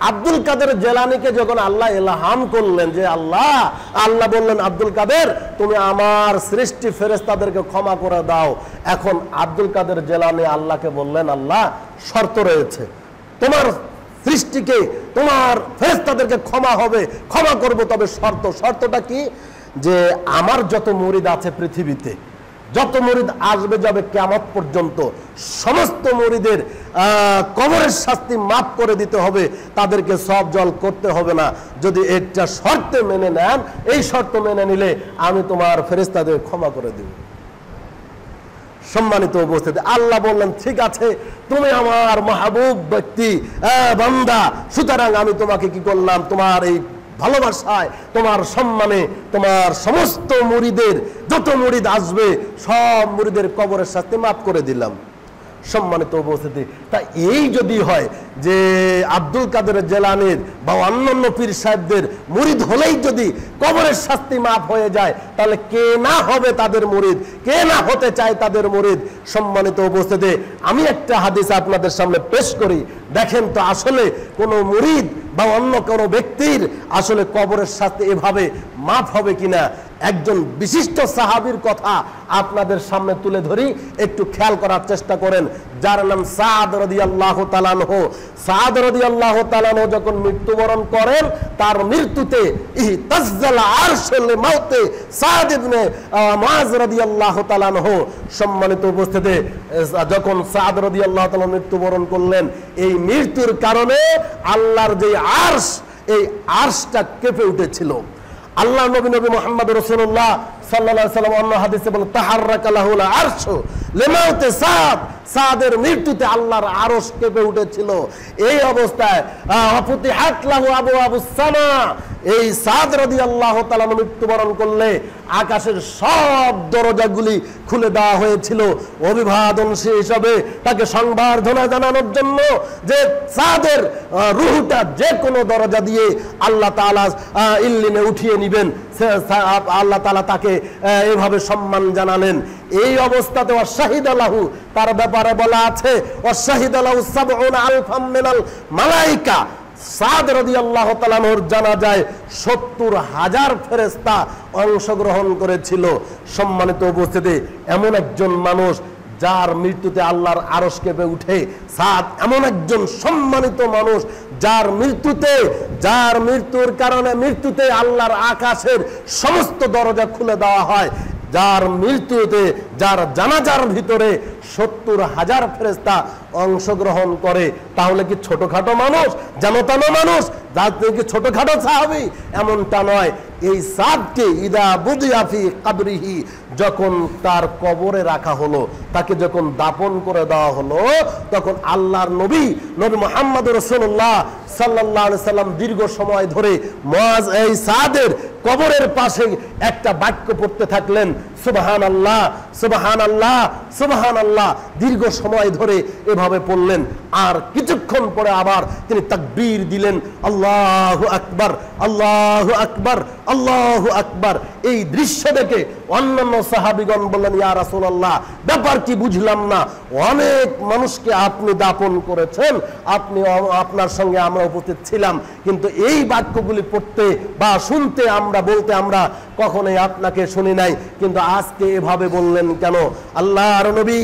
আব্দুল কাদের জেলানীকে যখন আল্লাহ ইলহাম করলেন যে আল্লাহ বললেন আব্দুল কাদের তুমি আমার সৃষ্টি ফেরেশতাদেরকে ক্ষমা করে দাও। এখন আব্দুল কাদের জেলানী আল্লাহকে বললেন আল্লাহ শর্ত রয়েছে, তোমার সৃষ্টিকে তোমার ফেরেশতাদেরকে ক্ষমা করব, তবে শর্তটা কি যে আমার যত মুরিদ আছে পৃথিবীতে, যত মুরিদ আসবে যাবে কিয়ামত পর্যন্ত, সমস্ত মুরিদের কবরের শাস্তি মাফ করে দিতে হবে, তাদেরকে সব জল করতে হবে না। যদি একটা শর্তে মেনে নেন, এই শর্ত মেনে নিলে আমি তোমার ফেরেশতাদের ক্ষমা করে দেব। সম্মানিত উপস্থিতি, আল্লাহ বললেন ঠিক আছে, তুমি আমার মাহবুব ব্যক্তি বান্দা, সুতরাং আমি তোমাকে কি করলাম, তোমার এই ভালোবাসায়, তোমার সম্মানে, তোমার সমস্ত মুরিদের যত মুরিদ আসবে সব মুরিদের কবরের শাস্তি মাফ করে দিলাম। সম্মানিত উপস্থিতি, তা এই যদি হয় যে আব্দুল কাদের জেলানীর বা অন্যান্য পীর সাহেবদের মুরিদ হলেই যদি কবরের শাস্তি মাফ হয়ে যায়, তাহলে কে না হবে তাদের মুরিদ, কে না হতে চায় তাদের মুরিদ। সম্মানিত উপস্থিতি, আমি একটা হাদিস আপনাদের সামনে পেশ করি, দেখেন তো আসলে কোনো মুরিদ বা অন্য কোনো ব্যক্তির আসলে কবরের শাস্তি এভাবে মাফ হবে কিনা। একজন বিশিষ্ট সাহাবীর কথা আপনাদের সামনে তুলে ধরি, একটু খেয়াল করার চেষ্টা করেন, যার নাম সাদ রাদিয়াল্লাহু তাআলা আনহু। সাদ রাদিয়াল্লাহু তাআলা আনহু যখন মৃত্যুবরণ করেন, তার মৃত্যুতে ইহতাজ্জাল আরশুল মাউতে সাদ ইবনে মুআজ রাদিয়াল্লাহু তাআলা আনহু। সম্মানিত উপস্থিতি, যখন সাদ রাদিয়াল্লাহু তাআলা মৃত্যুবরণ করলেন, এই মৃত্যুর কারণে আল্লাহর যে আরশ, এই আরশটা কেঁপে উঠেছিল। আল্লাহ নবী মুহাম্মদ রাসূলুল্লাহ সাল্লাল্লাহু আলাইহি ওয়াসাল্লাম অন্য হাদিসে বলেন তাহাররাকা লাহুল আরশু লিমাউতি সাদ, সাদের মৃত্যুতে আল্লাহর আরশ কেঁপে উঠেছিল। এই অবস্থায় ফাতিহাত লাহু আবওয়াবুস সামা, এই সাদ রাদিয়াল্লাহু তাআলা মৃত্যুবরণ করলে আকাশের সব দরজাগুলি খুলে দেওয়া হয়েছিল অভিবাদন হিসাবে, তাকে সংবর্ধনা জানানোর জন্য যে সাদের রূহটা যে কোনো দরজা দিয়ে আল্লাহ তাআলা ইল্লিনে উঠিয়ে নেবেন। আল্লাহ তাআলা তাকে এভাবে সম্মান জানালেন। এই অবস্থাতে ওয়াশাহিদা লাহু, তার ব্যাপারে বলা আছে ওয়াশাহিদা লাহু সাবউনা আলফাম মিনাল মালায়েকা। সাদ রাদিয়াল্লাহু তাআলা আনহুর জানাজায় ৭০,০০০ ফেরেশতা অংশগ্রহণ করেছিল। সম্মানিত উপস্থিতি, এমন একজন মানুষ যার মৃত্যুতে আল্লাহর আরশ কেঁপে উঠে। সাদ এমন একজন সম্মানিত মানুষ যার মৃত্যুর কারণে মৃত্যুতে আল্লাহর আকাশের সমস্ত দরজা খুলে দেওয়া হয়, যার মৃত্যুতে, যার জানাজার ভিতরে ৭০,০০০ ফেরেশতা অংশগ্রহণ করে। তাহলে কি ছোটখাটো মানুষ, জানোতানো মানুষ, যার কি ছোটখাটো সাহাবী? এমনটা নয়। এই সাদকে ইদা বুদিয়া ফি কবরিহি, যখন তার কবরে রাখা হলো, তাকে যখন দাফন করে দেওয়া হলো, তখন আল্লাহর নবী মুহাম্মদ রাসূলুল্লাহ সাল্লাল্লাহু আলাইহি সাল্লাম দীর্ঘ সময় ধরে মুআজ এই সাদের কবরের পাশে একটা বাক্য পড়তে থাকলেন, সুবহানাল্লাহ সুবহানাল্লাহ সুবহানাল্লাহ। দীর্ঘ সময় ধরে এভাবে পড়লেন, আর কিছুক্ষণ পরে আবার তিনি তাকবীর দিলেন, আল্লাহু আকবার আল্লাহু আকবার আল্লাহু আকবার। এই দৃশ্য দেখে অন্যান্য সাহাবীগণ বললেন, ইয়া রাসূলুল্লাহ, ব্যাপার কি বুঝলাম না, অনেক মানুষকে আপনি দাফন করেছেন, আপনার সঙ্গে আমরা উপস্থিত ছিলাম, কিন্তু এই বাক্যগুলি পড়তে বা শুনতে বলতে আমরা কখনোই আপনাকে শুনি নাই, কিন্তু আজকে এভাবে বললেন কেন? আল্লাহর নবী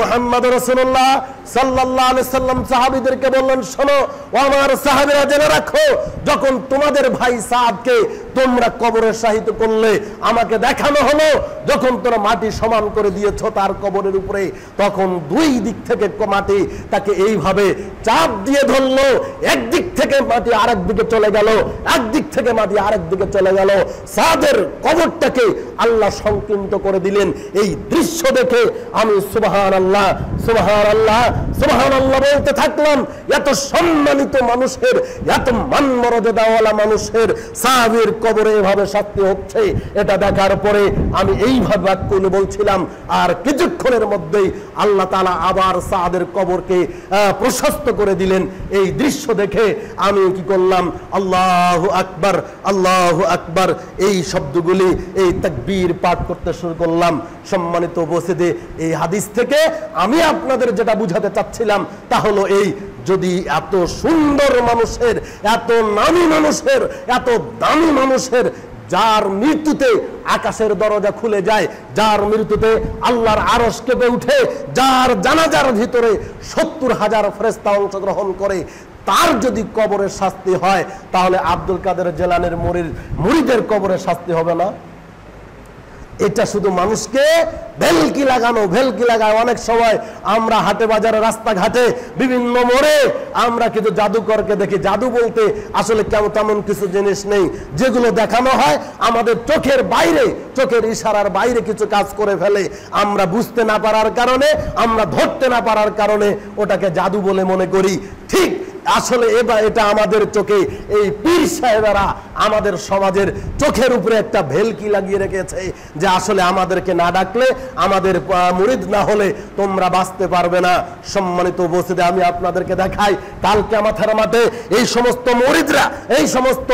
মুহাম্মদ রাসূলুল্লাহ সাল্লাল্লাহু আলাইহি সাল্লাম সাহাবীদেরকে বললেন, শোনো ও আমার সাহাবীরা, জেনে রাখো, যখন তোমাদের ভাই সাদকে তোমরা কবরে শাহিদ করলে, আমাকে দেখানো হলো যখন তোমরা মাটি সমান করে দিয়েছো তার কবরের উপরে, তখন দুই দিক থেকে মাটি তাকে এইভাবে চাপ দিয়ে ধরলো, একদিক থেকে মাটি আরেক দিকে চলে গেল, একদিক থেকে মাটি আরেক দিকে চলে গেল। সাদের কবরটাকে আল্লাহ সংকীর্ণ করে দিলেন। এই দৃশ্য দেখে আমি সুবহানাল্লাহ সুবহানাল্লাহ সুবহানাল্লাহ বলতে থাকলাম। এত সম্মানিত মানুষের, এত মান মর্যাদাওয়ালা মানুষের সাহাবীর কবরে এভাবে শাস্তি হচ্ছে, এটা দেখার পরে আমি এইভাবে বাক্যগুলো বলছিলাম, আর কিছুক্ষণের মধ্যেই আল্লাহ তাআলা আবার সাদের কবরকে প্রশস্ত করে দিলেন। এই দৃশ্য দেখে আমি কি করলাম, আল্লাহু আকবার আল্লাহু আকবার এই শব্দ শব্দগুলি, এই তাকবীর পাঠ করতে শুরু করলাম। সম্মানিত উপস্থিতি, এই হাদিস থেকে আমি আপনাদের যেটা বুঝাতে চাচ্ছিলাম তা হলো এই, যদি এত সুন্দর মানুষের, এত নামী মানুষের, এত দামি মানুষের, যার মৃত্যুতে আকাশের দরজা খুলে যায়, যার মৃত্যুতে আল্লাহর আরশ কেঁপে উঠে, যার জানাজার ভিতরে 70,000 ফেরেশতা অংশগ্রহণ করে, তার যদি কবরের শাস্তি হয়, তাহলে আব্দুল কাদের জিলানীর মুরিদের কবরের শাস্তি হবে না? এটা শুধু মানুষকে ভেলকি লাগায়। অনেক সময় আমরা হাটে বাজারে, রাস্তাঘাটে, বিভিন্ন মোড়ে আমরা কিছু জাদুকরকে দেখি। জাদু বলতে আসলে তেমন কিছু জিনিস নেই, যেগুলো দেখানো হয় আমাদের চোখের বাইরে, চোখের ইশারার বাইরে কিছু কাজ করে ফেলে। আমরা বুঝতে না পারার কারণে, আমরা ধরতে না পারার কারণে ওটাকে জাদু বলে মনে করি। ঠিক আসলে এটা আমাদের চোখে, এই পীর সাহেবেরা আমাদের সমাজের চোখের উপরে একটা ভেলকি লাগিয়ে রেখেছে যে আসলে আমাদেরকে না ডাকলে, আমাদের মুরিদ না হলে তোমরা বাঁচতে পারবে না। সম্মানিত উপস্থিতি, আমি আপনাদেরকে দেখাই কাল কিয়ামতের মাঠে এই সমস্ত মুরিদরা, এই সমস্ত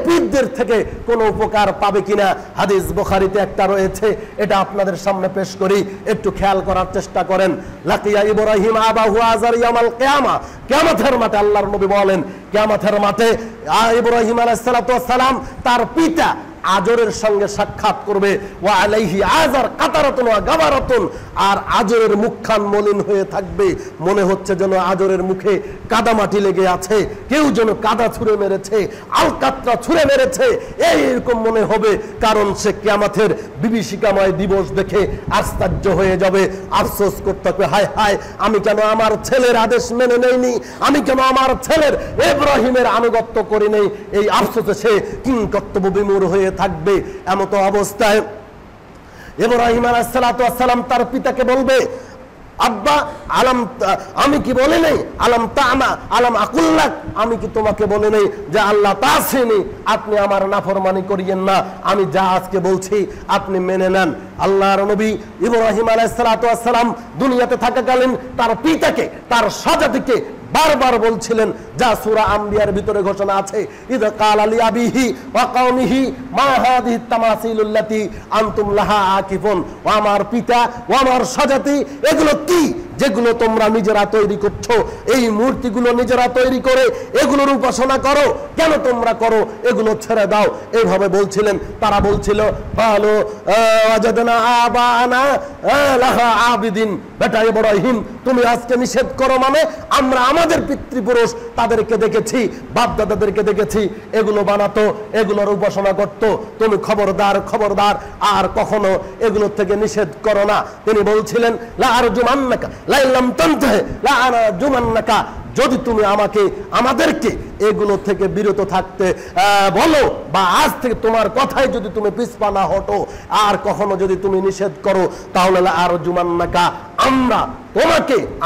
পীরদের থেকে কোনো উপকার পাবে কিনা। হাদিস বুখারীতে একটা রয়েছে, এটা আপনাদের সামনে পেশ করি, একটু খেয়াল করার চেষ্টা করেন। লাকিয়া ইব্রাহিম আবাহু আযার ইয়াউমাল কিয়ামা, কিয়ামতের মাঠে আল্লাহর নবী বলেন, কিয়ামতের মাঠে ইব্রাহিম আলাইহিস সালাতু ওয়াস সালাম তার পিতা আজরের সঙ্গে সাক্ষাৎ করবে। ওয়া আলাইহি আযার কাতারাতুন ওয়া গাবারাতুন, আর আজরের মুখখান মলিন হয়ে থাকবে, মনে হচ্ছে যেন আজরের মুখে কাদামাটি লেগে আছে, কেউ যেন কাদা ছুঁড়ে মেরেছে, আলকাতরা ছুঁড়ে মেরেছে, এইরকম মনে হবে। কারণ সে কিয়ামতের বিভীষিকাময় দিবস দেখে আশ্চর্য হয়ে যাবে, আফসোস করতে হবে, হায় হায়, আমি কেন আমার ছেলের আদেশ মেনে নেইনি, আমি কেন আমার ছেলের ইব্রাহিমের আনুগত্য করি নেই। এই আফসোসে সে কিংকর্তব্য বিমূঢ় হয়ে থাকবে। এমতো অবস্থায় ইব্রাহিম আলাইহিস সালাতু ওয়াস সালাম তার পিতাকে বলবে, আব্বা আমি কি বলে নেই, আলাম আকুল্লাক, আমি কি তোমাকে বলে নেই যে আল্লাহ তাসিনি, আপনি আমার নাফরমানি করিয়েন না, আমি যা আজকে বলছি আপনি মেনে নেন। আল্লাহর নবী ইব্রাহিম আলাইহিস সালাতু ওয়াস সালাম দুনিয়াতে থাকাকালীন তার পিতাকে, তার স্বজাতিকে বারবার বলছিলেন, যা সূরা আম্বিয়ার ভিতরে ঘোষণা আছে, ইযা ক্বালা লিআবিহি ওয়া কওমিহি মা হাযিহি তামাসিলুল্লাতী আনতুম লাহা আকিফুন, ও আমার পিতা, ও আমার স্বজাতি, এগুলো কি যেগুলো তোমরা নিজেরা তৈরি করছো? এই মূর্তিগুলো নিজেরা তৈরি করে এগুলোর উপাসনা করো, কেন তোমরা করো? এগুলো ছেড়ে দাও। এইভাবে বলছিলেন। তারা বলছিল, ফালো ওয়াজাদনা আবানা লাহা আবিদিন, বেটা ইব্রাহিম, তুমি আজকে নিষেধ করো মানে আমরা আমাদের পিতৃপুরুষ তাদেরকে দেখেছি, বাপ দাদাদেরকে দেখেছি এগুলো বানাতো, এগুলোর উপাসনা করতো, তুমি খবরদার আর কখনো এগুলো থেকে নিষেধ করো না। তিনি বলছিলেন, লা আরজুমান্নাকা লা ইল্লাম তানতাহি লা আরজুমান্নাকা, যদি তুমি আমাদেরকে এগুলো থেকে বিরত থাকতে বলো, বা আজ থেকে তোমার কথাই যদি তুমি পিছপা না হটো, আর কখনো যদি তুমি নিষেধ করো, তাহলে আর জুমান্নাকা,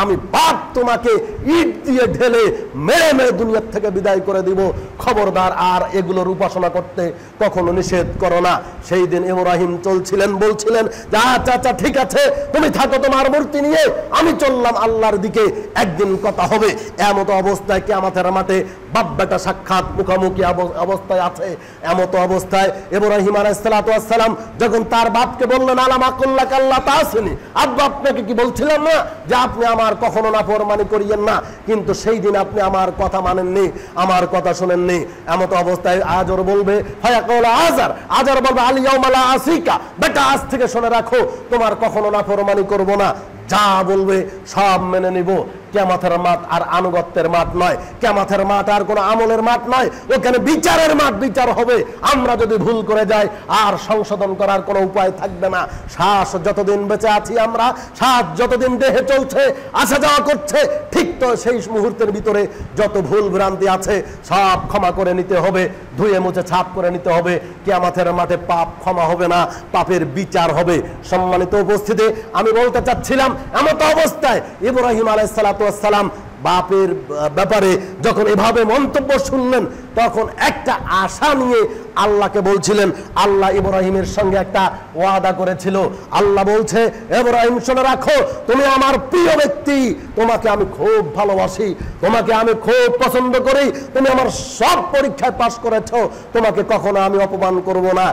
আমি বাপ তোমাকে ইট দিয়ে ঢেলে মেরে দুনিয়ার থেকে বিদায় করে দিব। খবরদার আর এগুলোর উপাসনা করতে কখনো নিষেধ করো না। সেই দিন ইব্রাহিম বলছিলেন, আচ্ছা ঠিক আছে, তুমি থাকো তোমার মূর্তি নিয়ে, আমি চললাম আল্লাহর দিকে, একদিন কথা হবে। এমত অবস্থায় কিয়ামতের মাঠে বাপ বেটা সাক্ষাৎ, মুখোমুখি অবস্থায় আছে। এমত অবস্থায় ইব্রাহিম আলাইহিস সালাতু ওয়াস সালাম যখন তার বাপকে বললেন, আলাম আকুল্লাক আল্লাহ তাসিনি, আব্বা আপনাকে কি বলছিলাম না যে আপনি আমার কখনো নাফরমানি করিয়েন না, কিন্তু সেই দিন আপনি আমার কথা মানেননি, আমার কথা শুনেননি। এমত অবস্থায় আজর বলবে, ফায়াকুল আজর বলবে, আল ইয়াউমা লা আসিকা, বেটা আজ থেকে শুনে রাখো, তোমার কখনো নাফরমানি করব না, যা বলবে সব মেনে নিব। কিয়ামতের মাঠ আর আনুগত্যের মাঠ নয়, কিয়ামতের মাঠ আর কোনো আমলের মাঠ নয়, ওখানে বিচারের মাঠ, বিচার হবে। আমরা যদি ভুল করে যাই আর সংশোধন করার কোনো উপায় থাকবে না। শ্বাস যতদিন বেঁচে আছি আমরা, শ্বাস যতদিন দেহে চলছে, আসা যাওয়া করছে, ঠিক তো সেই মুহূর্তের ভিতরে যত ভুল ভ্রান্তি আছে সব ক্ষমা করে নিতে হবে, ধুয়ে মুছে ছাপ করে নিতে হবে। কিয়ামতের মাঠে পাপ ক্ষমা হবে না, পাপের বিচার হবে। সম্মানিত উপস্থিতি, আমি বলতে চাচ্ছিলাম, এমত অবস্থায় ইব্রাহিম আলাইহিস সালাতু ওয়াস সালাম বাপের ব্যাপারে যখন এভাবে মন্তব্য শুনলেন, তখন একটা আশা নিয়ে আল্লাহকে বলছিলেন। আল্লাহ ইব্রাহিমের সঙ্গে একটা ওয়াদা করেছিল। আল্লাহ বলছে, ইব্রাহিম শুনে রাখো, তুমি আমার প্রিয় ব্যক্তি, তোমাকে আমি খুব ভালোবাসি, তোমাকে আমি খুব পছন্দ করি, তুমি আমার সব পরীক্ষায় পাশ করেছো, তোমাকে কখনো আমি অপমান করব না।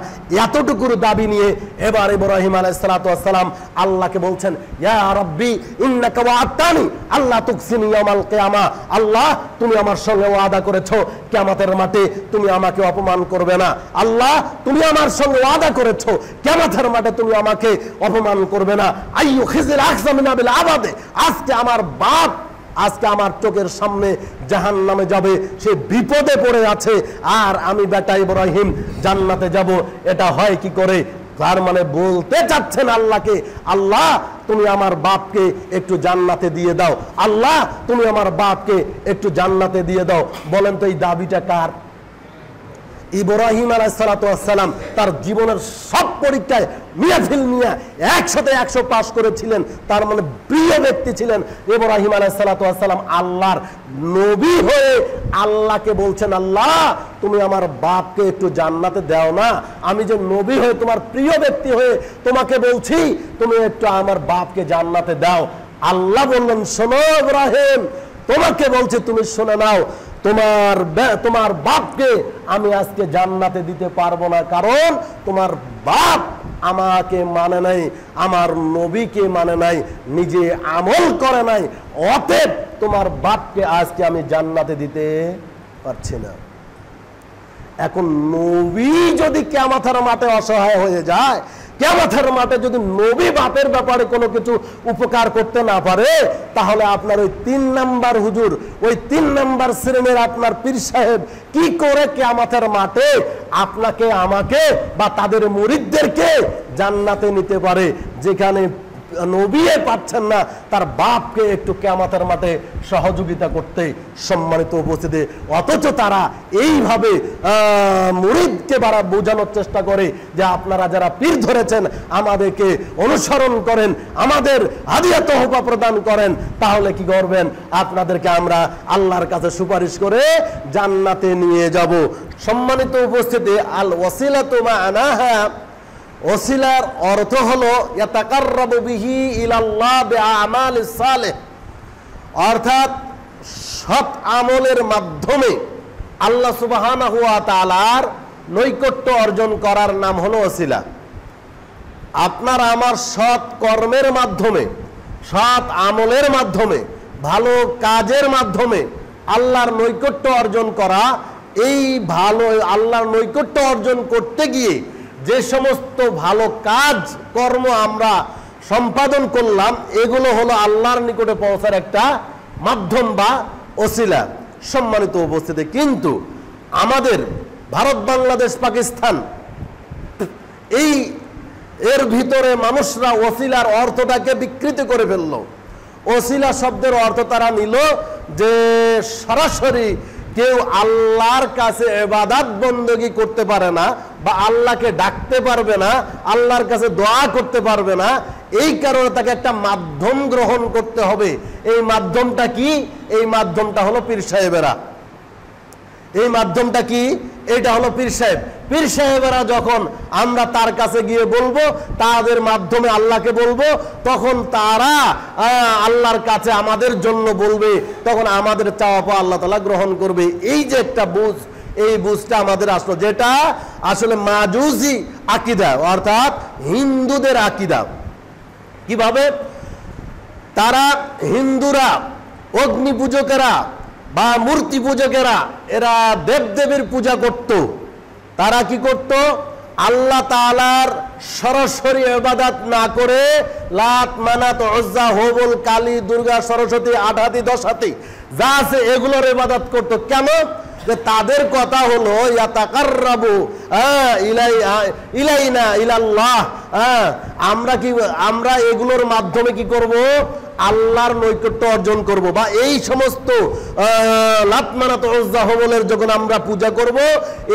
এতটুকুর দাবি নিয়ে এবার ইব্রাহিম আলাইহিস সালাতু ওয়াস সালাম আল্লাহকে বলছেন, ইয়া রাব্বি ইন্নাকা ওয়া'আতানি আল্লাহ তুকসিনি ইয়াউমাল কিয়ামা, আল্লাহ তুমি আমার সঙ্গে ওয়াদা করেছো কিয়ামতের মাঠে তুমি আমাকে অপমান করবে না। আল্লাহ তুমি আমার সঙ্গে ওয়াদা করেছো কিয়ামতের মাঠে তুমি আমাকে অপমান করবে না। আইয়ু খিজিল আকসামিনা বিল আবাদে, আজকে আমার বাপ আজকে আমার চোখের সামনে জাহান্নামে যাবে, সে বিপদে পড়ে আছে, আর আমি বেটা ইব্রাহিম জান্নাতে যাব, এটা হয় কি করে? তার মানে বলতে চাচ্ছেন আল্লাহকে, আল্লাহ তুমি আমার বাপকে একটু জান্নাতে দিয়ে দাও, আল্লাহ তুমি আমার বাপকে একটু জান্নাতে দিয়ে দাও। বলেন তো এই দাবিটা কার? ইব্রাহিম আলাইহিস সালাতু ওয়াস সালাম তার জীবনের সব পরীক্ষায় মিয়াফিল মিয়া 100 পাস করেছিলেন। তার মানে প্রিয় ব্যক্তি ছিলেন ইব্রাহিম আলাইহিস সালাতু ওয়াস সালাম। আল্লাহর নবী হয়ে আল্লাহকে বলছেন, আল্লাহ তুমি আমার বাপকে একটু জান্নাতে দাও না, আমি যে নবী হয়ে তোমার প্রিয় ব্যক্তি হয়ে তোমাকে বলছি তুমি একটু আমার বাপকে জান্নাতে দাও। আল্লাহ বললেন, শোনো ইব্রাহিম, তোমাকে বলছি তুমি শুনে নাও, তোমার বাপকে আমি আজকে জান্নাতে দিতে পারবো না, কারণ তোমার বাপ আমাকে মানে নাই, আমার নবীকে মানে নাই, নিজে আমল করে নাই, অতএব তোমার বাপকে আজকে আমি জান্নাতে দিতে পারছি না। এখন নবী যদি কিয়ামতের মাঠে অসহায় হয়ে যায়, কিয়ামতের মাঠে যদি নবী বাপের ব্যাপারে কোনো কিছু উপকার করতে না পারে, তাহলে আপনার ওই 3 নাম্বার হুজুর, ওই 3 নাম্বার শ্রেণীর আপনার পীর সাহেব কি করে কিয়ামতের মাঠে আপনাকে, আমাকে বা তাদের মুরিদদেরকে জান্নাতে নিতে পারে, যেখানে নবী পাচ্ছেন না তার বাপকে একটু কিয়ামতের মাঠে সহযোগিতা করতে। সম্মানিত উপস্থিতি, অথচ তারা এইভাবে মুরিদকে বোঝানোর চেষ্টা করে যে আপনারা যারা পীর ধরেছেন আমাদেরকে অনুসরণ করেন, আমাদের হাদিয়া তোহফা প্রদান করেন, তাহলে কি করবেন? আপনাদেরকে আমরা আল্লাহর কাছে সুপারিশ করে জান্নাতে নিয়ে যাব। সম্মানিত উপস্থিতি, আল ওয়াসিলাতু মা'নাহা, ওসিলার অর্থ হলো ইয়াতাকাররাবু বিহি ইলাল্লাহ বিআমালিস সালেহ, অর্থাৎ সৎ আমলের মাধ্যমে আল্লাহ সুবহানাহু ওয়া তাআলার নৈকট্য অর্জন করার নাম হলো ওসিলা। আপনার আমার সৎ কর্মের মাধ্যমে, সৎ আমলের মাধ্যমে, ভালো কাজের মাধ্যমে আল্লাহর নৈকট্য অর্জন করা, এই ভালো আল্লাহর নৈকট্য অর্জন করতে গিয়ে যে সমস্ত ভালো কাজ কর্ম আমরা সম্পাদন করলাম, এগুলো হলো আল্লাহর নিকটে পৌঁছার একটা মাধ্যম বা ওসিলা। সম্মানিত উপস্থিতি, কিন্তু আমাদের ভারত, বাংলাদেশ, পাকিস্তান এর ভিতরে মানুষরা ওসিলার অর্থটাকে বিকৃত করে ফেললো। ওসিলা শব্দের অর্থ তারা নিল যে সরাসরি কেউ আল্লাহর কাছে ইবাদত বندگی করতে পারে না, বা আল্লাহকে ডাকতে পারবে না, আল্লাহর কাছে দোয়া করতে পারবে না, এই কারণে তাকে একটা মাধ্যম গ্রহণ করতে হবে। এই মাধ্যমটা কি? এই মাধ্যমটা হলো পীর সাহেবেরা। এই মাধ্যমটা কি? এটা হলো পীর সাহেব। পীর সাহেবেরা যখন আমরা তার কাছে গিয়ে বলবো, তাদের মাধ্যমে আল্লাহকে বলবো, তখন তারা আল্লাহর কাছে আমাদের জন্য বলবে, তখন আমাদের চাওয়া পাওয়া আল্লাহ তাআলা গ্রহণ করবে। এই যে একটা বুঝ, এই বুঝটা আমাদের আসলো, যেটা আসলে মাজুসি আকীদা, অর্থাৎ হিন্দুদের আকীদা। কিভাবে? তারা হিন্দুরা, অগ্নি পূজকেরা বা মূর্তি পূজকেরা, এরা দেবদেবীর পূজা করত। তারা কি করত? আল্লাহ তাআলার সরাসরি ইবাদত না করে লাত, মানাত, উজ্জা, হুবল, কালী, দুর্গা, সরস্বতী, 8 হাতি 10 হাতি যা আছে এগুলোর ইবাদত করত। কেন? যে তাদের কথা হলো ইয়াতাকাররাবু ইলাইনা ইলাল্লাহ, আমরা এগুলোর মাধ্যমে কি করব? আল্লাহর নৈকট্য অর্জন করব। বা এই সমস্ত লাত, মানাত, উজ্জা, হুবলের যখন আমরা পূজা করব,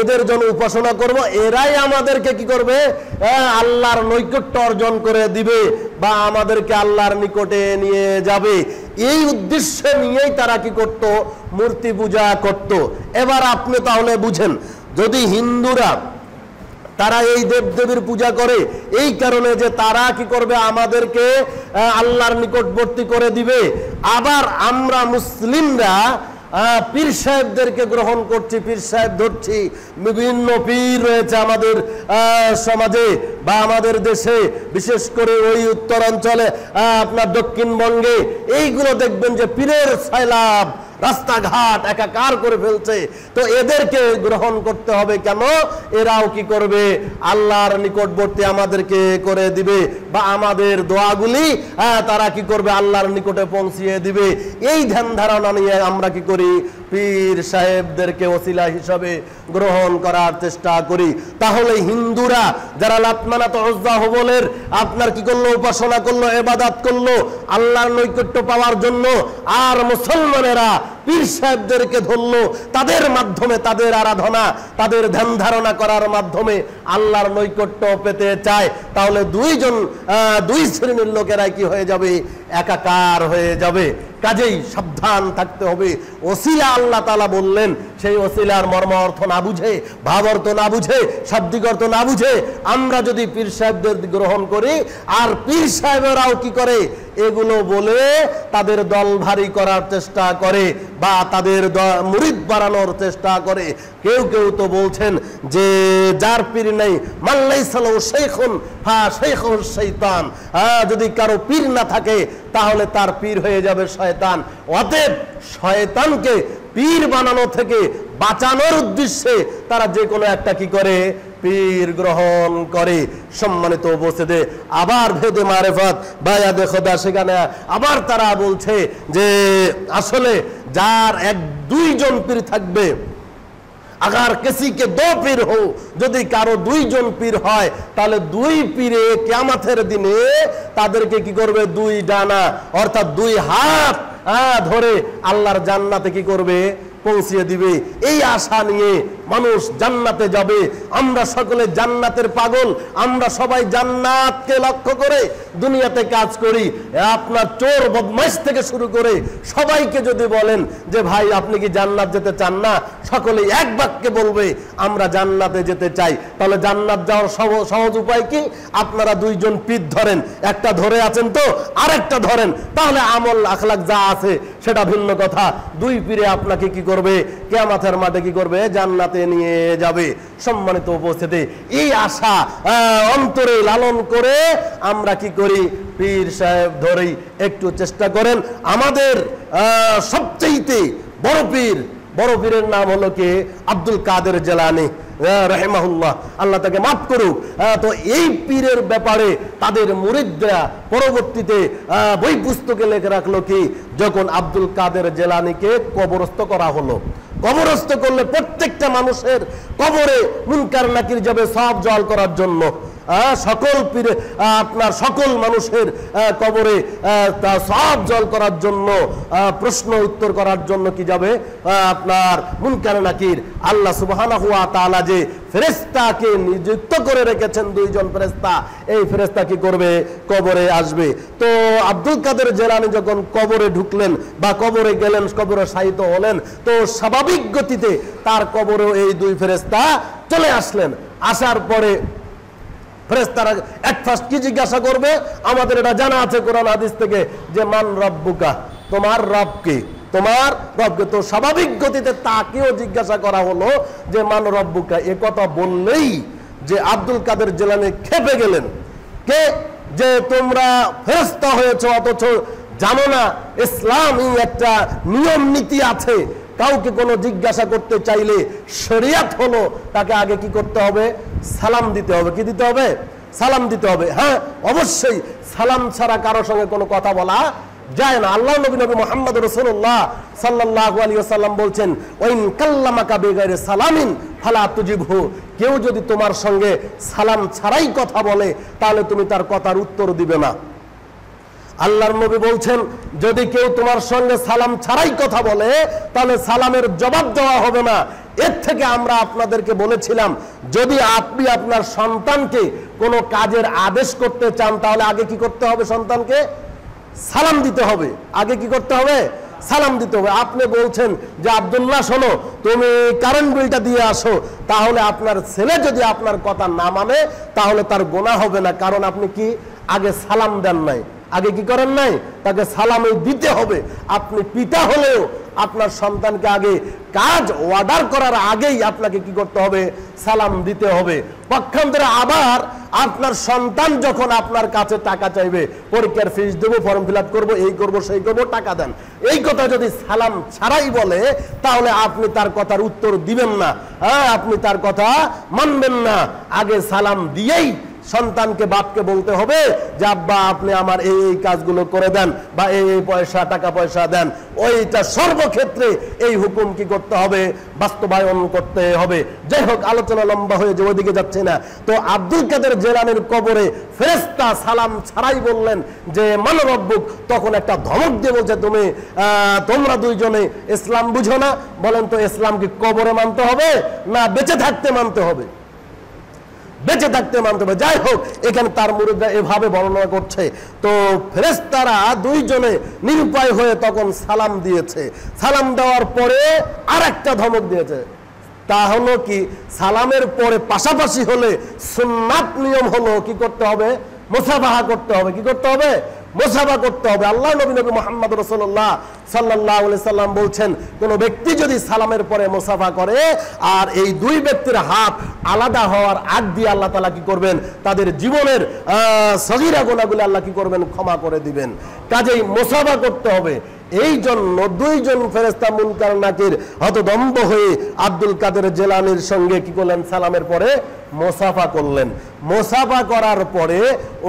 এদের জন্য উপাসনা করব, এরাই আমাদেরকে কি করবে? আল্লাহর নৈকট্য অর্জন করে দিবে বা আমাদেরকে আল্লাহর নিকটে নিয়ে যাবে। এই উদ্দেশ্য নিয়েই তারা কি করত? মূর্তি পূজা করত। এবার আপনি তাহলে বুঝেন, যদি হিন্দুরা তারা এই দেবদেবীর পূজা করে এই কারণে যে তারা কি করবে, আমাদেরকে আল্লাহর নিকটবর্তী করে দিবে। আবার আমরা মুসলিমরা পীর সাহেবদেরকে গ্রহণ করছি, পীর সাহেব ধরছি। বিভিন্ন পীর রয়েছে আমাদের সমাজে বা আমাদের দেশে, বিশেষ করে ওই উত্তরাঞ্চলে, আপনার দক্ষিণবঙ্গে এইগুলো দেখবেন যে পীরের সয়লাব, রাস্তাঘাট একাকার করে ফেলছে। তো এদেরকে গ্রহণ করতে হবে কেন? এরাও কি করবে, আল্লাহর নিকটবর্তী আমাদেরকে করে দিবে, বা আমাদের দোয়াগুলি তারা কি করবে, আল্লাহর নিকটে পৌঁছিয়ে দিবে। এই ধ্যান ধারণা নিয়ে আমরা কি করি, পীর সাহেবদেরকে ওসিলা হিসাবে গ্রহণ করার চেষ্টা করি। তাহলে হিন্দুরা যারা লাত মানাত উজ্জা হুবলের আপনার কি করলো, উপাসনা করলো, ইবাদত করলো আল্লাহর নৈকট্য পাওয়ার জন্য, আর মুসলমানেরা পীর সাহেবদেরকে ধরলো, তাদের মাধ্যমে তাদের আরাধনা, তাদের ধ্যান ধারণা করার মাধ্যমে আল্লাহর নৈকট্য পেতে চায়। তাহলে দুই শ্রেণীর লোকেরা কি হয়ে যাবে, একাকার হয়ে যাবে। কাজেই সাবধান থাকতে হবে। ওসিলা আল্লাহ তাআলা বললেন, সেই ওসিলার মর্ম অর্থ না বুঝে, ভাব অর্থ না বুঝে, শাব্দিক অর্থ না বুঝে আমরা যদি পীর সাহেবদের গ্রহণ করি, আর পীর সাহেবেরাও কি করে, এগুলো বলে তাদের দল ভারী করার চেষ্টা করে বা তাদের মুরিদ বাড়ানোর চেষ্টা করে। কেউ কেউ তো বলছেন যে যার পীর নেই, মাল্লাইসা লাহু শাইখুন ফা শাইখুহু শাইতান, যদি কারো পীর না থাকে তাহলে তার পীর হয়ে যাবে শয়তান। অতএব শয়তানকে পীর বানানো থেকে বাঁচানোর উদ্দেশ্যে তারা যে কোনো একটা কি করে, পীর গ্রহণ করে। সম্মানিত উপস্থিতি, আবার ভেদে মারেফত বায়াদে খোদা, সেখানে আবার তারা বলছে যে আসলে যার এক দুইজন পীর থাকবে, আগার কিসি কে দো পীর হো, যদি কারো দুইজন পীর হয় তাহলে দুই পীরে কিয়ামতের দিনে তাদেরকে কি করবে, দুই ডানা অর্থাৎ দুই হাত ধরে আল্লাহর জান্নাতে কি করবে, পৌঁছিয়ে দিবে। এই আশা নিয়ে মানুষ জান্নাতে যাবে। আমরা সকলে জান্নাতের পাগল, আমরা সবাই জান্নাতকে লক্ষ্য করে দুনিয়াতে কাজ করি। আপনার চোর বদমাইশ থেকে শুরু করে সবাইকে যদি বলেন যে ভাই আপনি কি জান্নাত যেতে চান না, সকলে এক বাক্যে বলবে আমরা জান্নাতে যেতে চাই। তাহলে জান্নাত যাওয়ার সহজ উপায় কি? আপনারা দুইজন পীর ধরেন, একটা ধরে আছেন তো আরেকটা ধরেন, তাহলে আমল আখলাক যা আছে সেটা ভিন্ন কথা। দুই পীরে আপনাকে কি করবে, কিয়ামতের মাঠে কি করবে, জান্নাতে নিয়ে যাবে। সম্মানিত উপস্থিতি, এই আশা অন্তরে লালন করে আমরা কি করি, পীর সাহেব ধরেই একটু চেষ্টা করেন। আমাদের সবচেয়ে বড় পীরের নাম হলো কি, আব্দুল কাদের জিলানী রাহিমাহুল্লাহ, আল্লাহ তাকে মাফ করুক। তো এই পীরের ব্যাপারে তাদের মুরিদরা পরবর্তীতে বই পুস্তকে লিখে রাখলো কি, যখন আব্দুল কাদের জিলানীকে কবরস্থ করা হলো, কবরস্থ করলে প্রত্যেকটা মানুষের কবরে মুনকার নাকির যাবে সব জল করার জন্য। সকল পীরে আপনার সকল মানুষের কবরে সব জল করার জন্য, প্রশ্ন উত্তর করার জন্য কি যাবে, আপনার মুনকার নাকির। আল্লাহ সুবহানাহু ওয়া তাআলা যে ফেরেশতাকে নিযুক্ত করে রেখেছেন, দুইজন ফেরেশতা, এই ফেরেশতা কি করবে, কবরে আসবে। তো আব্দুল কাদের জিলানী যখন কবরে ঢুকলেন বা কবরে গেলেন, কবরে শায়িত হলেন, তো স্বাভাবিক গতিতে তার কবরেও এই দুই ফেরেশতা চলে আসলেন। আসার পরে ফেরেশতারা এক ফার্স্ট কি জিজ্ঞাসা করবে, আমাদের এটা জানা আছে কোরআন হাদিস থেকে, যে মান রব্বুকা, তোমার রব কে, তোমার রবকে। তো স্বাভাবিক গতিতে তাকেও জিজ্ঞাসা করা হলো যে মান রব্বুকা। এ কথা বললেই যে আব্দুল কাদের জিলানী খেপে গেলেন, কে যে তোমরা ফেরেশতা হয়েছে অথচ জানো না ইসলামী একটা নিয়ম নীতি আছে, কাউকে কোনো জিজ্ঞাসা করতে চাইলে শরিয়ত হলো তাকে আগে কি করতে হবে, সালাম দিতে হবে। কি দিতে হবে? সালাম দিতে হবে। হ্যাঁ, অবশ্যই সালাম ছাড়া কারোর সঙ্গে কোনো কথা বলা যায় না। আল্লাহ নবী মুহাম্মদ রাসূলুল্লাহ সাল্লাল্লাহু আলাইহি ওয়াসাল্লাম বলছেন, ওয়াইন কাল্লামাকা বিগাইরি সালামিন ফালা তুজিবহু, কেউ যদি তোমার সঙ্গে সালাম ছাড়াই কথা বলে তাহলে তুমি তার কথার উত্তর দিবে না। আল্লাহর নবী বলছেন, যদি কেউ তোমার সঙ্গে সালাম ছাড়াই কথা বলে তাহলে সালামের জবাব দেওয়া হবে না। এর থেকে আমরা আপনাদেরকে বলেছিলাম, যদি আপনি আপনার সন্তানকে কোনো কাজের আদেশ করতে চান তাহলে আগে কি করতে হবে, সন্তানকে সালাম দিতে হবে। আগে কি করতে হবে? সালাম দিতে হবে। আপনি বলছেন যে আব্দুল্লাহ শোনো, তুমি কারেন্ট বিলটা দিয়ে আসো, তাহলে আপনার ছেলে যদি আপনার কথা না মানে তাহলে তার গুনাহ হবে না, কারণ আপনি কি আগে সালাম দেন নাই, আগে কি করেন নাই, তাকে সালামই দিতে হবে। আপনি পিতা হলেও আপনার সন্তানকে আগে কাজ অর্ডার করার আগেই আপনাকে কি করতে হবে, সালাম দিতে হবে। পক্ষান্তরে আবার আপনার সন্তান যখন আপনার কাছে টাকা চাইবে, পরীক্ষার ফিস দেবো, ফর্ম ফিল আপ করবো, এই করবো সেই করবো, টাকা দেন, এই কথা যদি সালাম ছাড়াই বলে তাহলে আপনি তার কথার উত্তর দিবেন না, আপনি তার কথা মানবেন না। আগে সালাম দিয়েই সন্তানকে, বাপকে বলতে হবে যে আব্বা আপনি আমার এই এই কাজগুলো করে দেন, বা এই এই পয়সা টাকা পয়সা দেন। ওইটা সর্বক্ষেত্রে এই হুকুম কি করতে হবে, বাস্তবায়ন করতে হবে। যাই হোক, আলোচনা লম্বা হয়ে যে ওইদিকে যাচ্ছে না। তো আব্দুল কাদের জিলানীর কবরে ফেরেশতা সালাম ছাড়াই বললেন যে মান রব্বুক, তখন একটা ধমক দিয়ে বলছে তোমরা দুইজনে ইসলাম বুঝো না। বলেন তো ইসলাম কি কবরে মানতে হবে না বেঁচে থাকতে মানতে হবে? বেঁচে থাকতে মানতে হবে। যাই হোক, এখানে তার মুরিদরা এভাবে বর্ণনা করছে। তো ফেরেশতারা দুইজনে নিরুপায় হয়ে তখন সালাম দিয়েছে। সালাম দেওয়ার পরে আর একটা ধমক দিয়েছে, তা হলো কি, সালামের পরে পাশাপাশি হলে সুন্নাত নিয়ম হলো কি করতে হবে, মুসাফাহা করতে হবে। কি করতে হবে? মুসাফা করতে হবে। আল্লাহ নবী মুহাম্মদ রাসূলুল্লাহ সাল্লাল্লাহু আলাইহি সাল্লাম বলছেন, কোন ব্যক্তি যদি সালামের পরে মুসাফা করে আর এই দুই ব্যক্তির হাত আলাদা হওয়ার আগ দিয়ে আল্লাহ তাআলা কি করবেন, তাদের জীবনের সগীরা গুনাহগুলো আল্লাহ কি করবেন, ক্ষমা করে দিবেন। কাজেই মুসাফা করতে হবে। এই জন্য দুইজন ফেরেশতা মুনকার নাকির হতদম্ব হয়ে আব্দুল কাদের জিলানীর সঙ্গে কি করলেন, সালামের পরে মুসাফা করলেন। মুসাফা করার পরে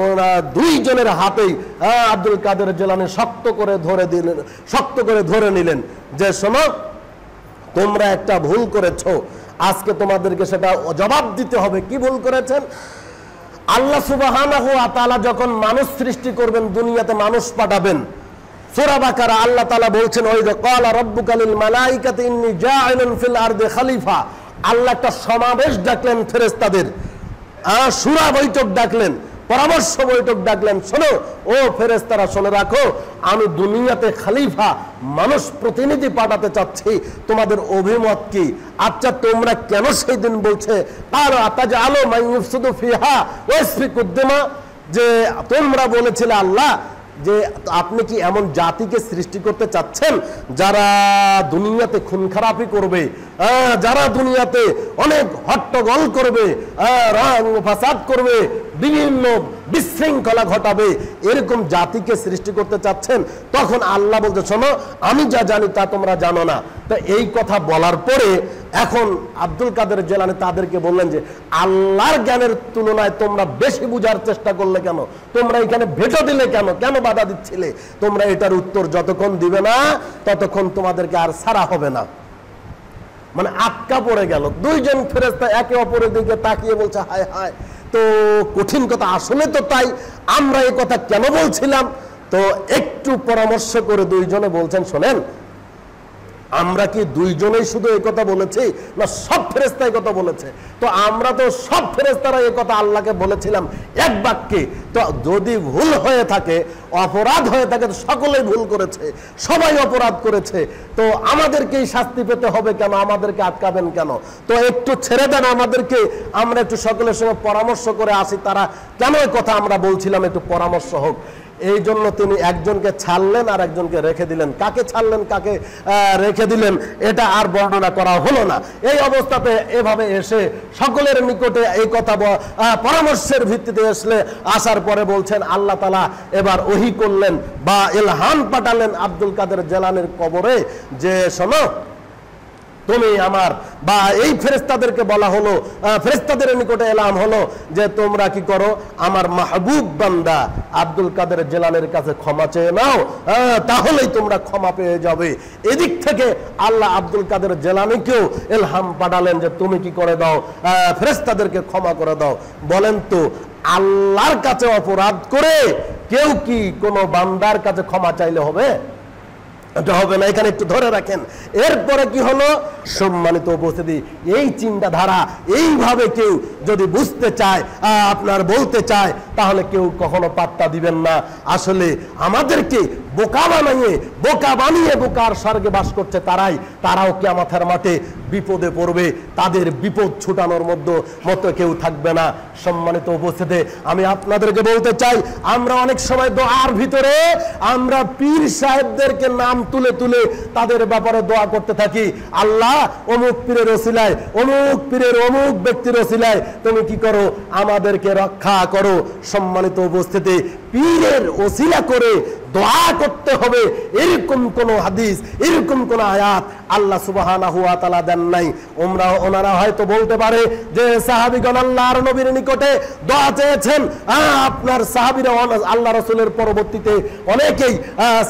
ওরা দুইজনের হাতেই আব্দুল কাদের জিলানী শক্ত করে ধরে নিলেন যে শোনো, তোমরা একটা ভুল করেছো, আজকে তোমাদেরকে সেটা জবাব দিতে হবে। কি ভুল করেছেন? আল্লাহ সুবহানাহু ওয়া তাআলা যখন মানুষ সৃষ্টি করবেন, দুনিয়াতে মানুষ পাঠাবেন, সূরা বাকারা আল্লাহ তাআলা বলছেন, ওই যে ক্বালা রাব্বুকা লিল মালাইকাতি ইন্নী জাইলুন ফিল আরদি খলিফা। আল্লাহ একটা সমাবেশ ডাকলেন ফেরেশতাদের, সূরা বৈঠক ডাকলেন, পরামর্শ বৈঠক ডাকলেন। শোনো ও ফেরেশতারা, শুনে রাখো, আমি দুনিয়াতে খলিফা, মানুষ প্রতিনিধি পাঠাতে চাচ্ছি, তোমাদের অভিমত কি? আচ্ছা, তোমরা কেন সেই দিন বলছে আতাজআলু মান ইউফসিদু ফিহা ওয়া ইয়াসফিকু দিমা, যে তোমরা বলেছিলে আল্লাহ যে আপনি কি এমন জাতিকে সৃষ্টি করতে চাচ্ছেন যারা দুনিয়াতে খুন খারাপি করবে, যারা দুনিয়াতে অনেক হট্টগোল করবে, রং ফাসাদ করবে, বিভিন্ন বিশৃঙ্খলা ঘটাবে, এরকম জাতিকে সৃষ্টি করতে চাচ্ছেন? তখন আল্লাহ বলতে, শোনো, আমি যা জানি তা তোমরা জানো না। তো এই কথা বলার পরে এখন আব্দুল কাদের জিলানী তাদেরকে বললেন যে আল্লাহর জ্ঞানের তুলনায় তোমরা বেশি বুঝার চেষ্টা করলে কেন, তোমরা এখানে ভেটো দিলে কেন, কেন বাধা দিচ্ছিলে? তোমরা এটার উত্তর যতক্ষণ দিবে না ততক্ষণ তোমাদেরকে আর ছাড়া হবে না। মানে আটকা পড়ে গেল। দুইজন ফেরেশতা একে অপরের দিকে তাকিয়ে বলছে, হায় হায়, তো কঠিন কথা, আসলে তো তাই, আমরা এই কথা কেন বলছিলাম? তো একটু পরামর্শ করে দুইজনে বলছেন, শোনেন, আমরা কি দুইজনেই শুধু এই কথা বলেছি না সব ফেরেশতা এই কথা বলেছে? তো আমরা তো সব ফেরেশতারা এই কথা আল্লাহকে বলেছিলাম এক বাক্যে। তো যদি ভুল হয়ে থাকে, অপরাধ হয়ে থাকে, তো সকলেই ভুল করেছে, সবাই অপরাধ করেছে, তো আমাদেরকেই শাস্তি পেতে হবে কেন? আমাদেরকে আটকাবেন কেন? তো একটু ছেড়ে দেন আমাদেরকে, আমরা একটু সকলের সঙ্গে পরামর্শ করে আসি, তারা কেন এই কথা আমরা বলছিলাম, একটু পরামর্শ হোক। এই জন্য তিনি একজনকে ছাড়লেন আর একজনকে রেখে দিলেন। কাকে ছাড়লেন, কাকে রেখে দিলেন, এটা আর বর্ণনা করা হলো না। এই অবস্থাতে এভাবে এসে সকলের নিকটে এই কথা পরামর্শের ভিত্তিতে আসার পরে বলছেন, আল্লাহ তাআলা এবার ওহী করলেন বা ইলহাম পাঠালেন আব্দুল কাদের জিলানীর কবরে যে শোনো, তুমি আমার, বা এই ফেরেশতাদেরকে বলা হলো, ফেরেশতাদের নিকটে এলাম হলো যে তোমরা কি করো, আমার মাহবুব বান্দা আব্দুল কাদের জিলানীর কাছে ক্ষমা চেয়ে নাও, তাহলেই তোমরা ক্ষমা পেয়ে যাবে। এদিক থেকে আল্লাহ আব্দুল কাদের জিলানীকেও ইলহাম পাঠালেন যে তুমি কি করে দাও, ফেরেশতাদেরকে ক্ষমা করে দাও। বলেন তো, আল্লাহর কাছে অপরাধ করে কেউ কি কোনো বান্দার কাছে ক্ষমা চাইলে হবে? এটা হবে না। এখানে একটু ধরে রাখেন। এরপরে কি হলো, সম্মানিত উপস্থিতি, এই চিন্তাধারা এইভাবে কেউ যদি বুঝতে চায়, আপনার বলতে চায়, তাহলে কেউ কখনো পাত্তা দিবেন না। আসলে আমাদেরকে বোকা বানিয়ে বোকার স্বর্গে বাস করছে তারাও কিয়ামতের মাঠে বিপদে পড়বে, তাদের বিপদ ছুটানোর মতো কেউ থাকবে না। সম্মানিত উপস্থিতি, আমি আপনাদেরকে বলতে চাই, আমরা অনেক সময় দোয়ার ভিতরে আমরা পীর সাহেবদেরকে নাম তুলে তুলে তাদের ব্যাপারে দোয়া করতে থাকি। আল্লাহ অমুক পীরের ওসিলায়, অমুক পীরের অমুক ব্যক্তির ওসিলায় তুমি কি করো, আমাদেরকে রক্ষা করো। সম্মানিত উপস্থিতি, পীরের ওসিলা করে দোয়া করতে হবে এরকম কোন হাদিস, এরকম কোন আয়াত আল্লাহ সুবহানাহু ওয়া তাআলা দেন নাই। ওনারা হয়তো বলতে পারে যে সাহাবীগণ আল্লাহর নবীর নিকটে দোয়া চেয়েছেন, আপনার সাহাবীরা আল্লাহ রাসূলের পরবর্তীতে অনেকেই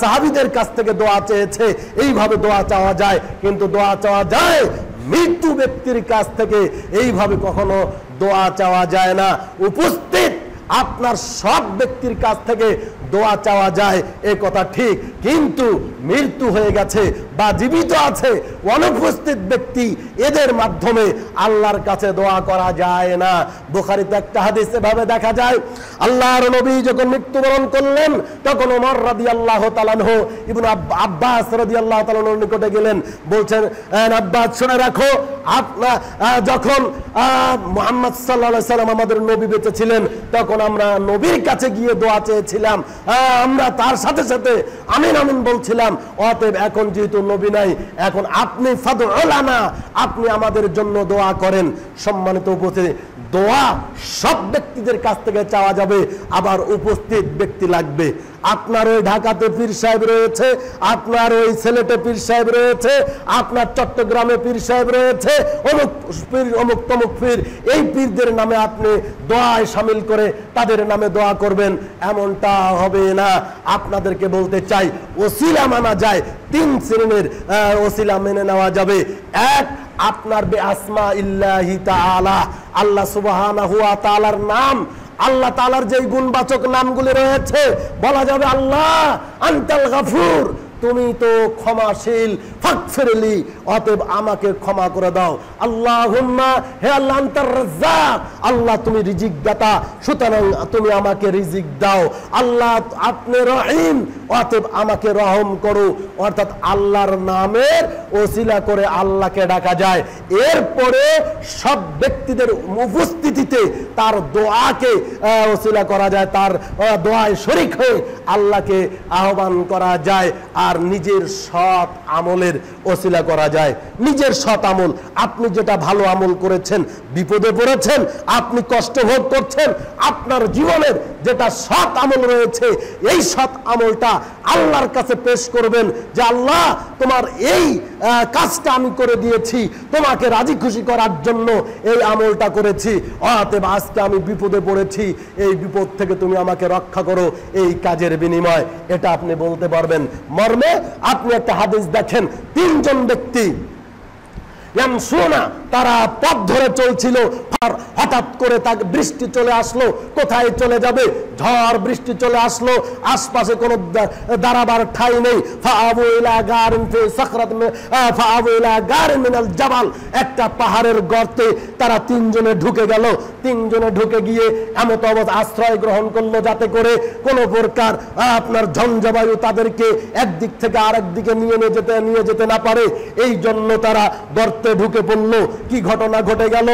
সাহাবীদের কাছ থেকে দোয়া চেয়েছে, এইভাবে দোয়া চাওয়া যায়। কিন্তু দোয়া চাওয়া যায় মৃত্যু ব্যক্তির কাছ থেকে, এইভাবে কখনো দোয়া চাওয়া যায় না। উপস্থিত আপনার সব ব্যক্তির কাছ থেকে দোয়া চাওয়া যায়, এ কথা ঠিক, কিন্তু মৃত্যু হয়ে গেছে বা জীবিত আছে অনুপস্থিত ব্যক্তি, এদের মাধ্যমে আল্লাহর কাছে দোয়া করা যায় না। বুখারীতে একটা হাদিস এভাবে দেখা যায়, আল্লাহর নবী যখন মৃত্যুবরণ করলেন তখন ওমর রাদিয়াল্লাহু তাআলা আনহু ইবনে আব্বাস রাদিয়াল্লাহু তাআলা আনহুর নিকটে গেলেন, বলছেন আব্বাস শুনে রাখো, আপনার যখন মুহাম্মদ সাল্লাল্লাহু আলাইহি সাল্লাম আমাদের নবী বেঁচে ছিলেন তখন আমরা নবীর কাছে গিয়ে দোয়া চেয়েছিলাম, আমরা তার সাথে সাথে আমিন আমিন বলছিলাম। অতএব এখন যেহেতু নবী নাই, এখন আপনি ফাদউ লানা, আপনি আমাদের জন্য দোয়া করেন। সম্মানিত উপস্থিতি, দোয়া সব ব্যক্তিদের কাছ থেকে চাওয়া যাবে, আবার উপস্থিত ব্যক্তি লাগবে। আপনার ওই ঢাকাতে পীর সাহেব রয়েছে, আপনার ওই সিলেটে পীর সাহেব রয়েছে, আপনার চট্টগ্রামে পীর সাহেব রয়েছে, অমুক পীর অমুক তমুক পীর, এই পীরদের নামে আপনি দোয়ায় শামিল করে তাদের নামে দোয়া করবেন, এমনটা হবে না। আপনাদেরকে বলতে চাই, ওসিলা মানা যায়, 3 শ্রেণীর ওসিলা মেনে নেওয়া যাবে। এক, আপনার বেআসমা ইল্লাহি তাআলা, আল্লাহ সুবহানাহু ওয়া তাআলার নাম, আল্লাহ তাআলার যে গুণবাচক নামগুলি রয়েছে, বলা যাবে আল্লাহ আনতাল গাফুর, তুমি তো ক্ষমাশীল, ফাগফিরলি, অতএব আমাকে ক্ষমা করে দাও। আল্লাহুম্মা, হে আল্লাহ আনতার রাজ্জাক, আল্লাহ তুমি রিজিক দাতা, সুতরাং তুমি আমাকে রিজিক দাও। আল্লাহ আপনি রহিম, অতএব আমাকে রহম করো। অর্থাৎ আল্লাহর নামের ওসিলা করে আল্লাহকে ডাকা যায়। এরপরে সব ব্যক্তিদের উপস্থিতিতে তার দোয়াকে ওসিলা করা যায়, তার দোয়ায় শরীক হয়ে আল্লাহকে আহ্বান করা যায়। আর নিজের সৎ আমলের ওসিলা করা যায়। নিজের সৎ আমল, আপনি যেটা ভালো আমল করেছেন, বিপদে পড়েছেন, আপনি কষ্ট ভোগ করছেন, আপনার জীবনের যেটা সৎ আমল রয়েছে, এই সৎ আমলটা আল্লাহর কাছে পেশ করবেন যে আল্লাহ তোমার এই কাজটা আমি করে দিয়েছি, তোমাকে রাজি খুশি করার জন্য এই আমলটা করেছি, অতএব আজকে আমি বিপদে পড়েছি, এই বিপদ থেকে তুমি আমাকে রক্ষা করো এই কাজের বিনিময়। এটা আপনি বলতে পারবেন। মর্মে আপনি একটা হাদিস দেখেন, 3 জন ব্যক্তি তারা পথ ধরে চলছিল, হঠাৎ করে তাকে বৃষ্টি চলে আসলো। কোথায় চলে যাবে? ঝড় বৃষ্টি চলে আসলো, আশপাশে কোনো দাঁড়াবার ঠাঁই নেই। একটা পাহাড়ের গর্তে তারা 3 জনে ঢুকে গেল। 3 জনে ঢুকে গিয়ে এমত অবস্থা আশ্রয় গ্রহণ করলো যাতে করে কোনো প্রকার আপনার ঝঞ্ঝাবায়ু তাদেরকে একদিক থেকে আরেক দিকে নিয়ে যেতে না পারে। এই জন্য তারা গর্তে ঢুকে পড়লো। কি ঘটনা ঘটে গেল?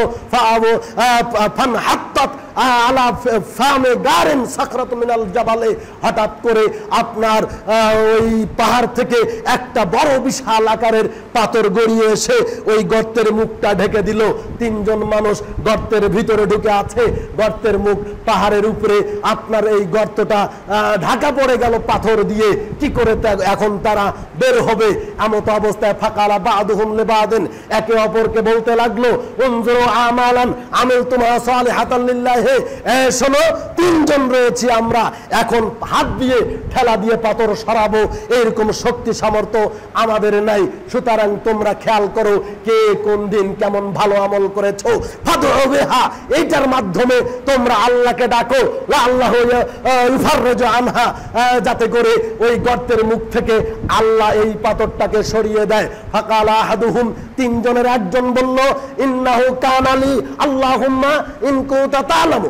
হঠাৎ করে আপনার ওই পাহাড় থেকে একটা বড় বিশাল আকারের পাথর গড়িয়ে এসে ওই গর্তের মুখটা ঢেকে দিল। 3 জন মানুষ গর্তের ভিতরে ঢুকে আছে, গর্তের মুখ পাহাড়ের উপরে, আপনার এই গর্তটা ঢাকা পড়ে গেল পাথর দিয়ে। কি করে এখন তারা বের হবে? এমত অবস্থায় ফাকালা বাদুহুম লিবাদিন, একে অপরকে বলতে লাগলো, উনজুরু আমালান আমিলতুমা সালিহাতান লিল্লাহি, শোনো 3 জন রয়েছি আমরা, এখন হাত দিয়ে ঠেলা দিয়ে পাথর সরাবো এরকম শক্তি সামর্থ্য আমাদের নাই। সুতরাং তোমরা খেয়াল করো কে কোন দিন কেমন ভালো আমল করেছো। ফাদউ বিহা, এইটার মাধ্যমে তোমরা আল্লাহকে ডাকো, আল্লাহু ইফাররাজু আনহা, যাতে করে ওই গর্তের মুখ থেকে আল্লাহ এই পাথরটাকে সরিয়ে দেয়। ফাকালা আহাদুহুম, 3 জনের একজন বলল, ইন্নাহু কানালি আল্লাহুম্মা ইন কুনতা আনতা তাআলামু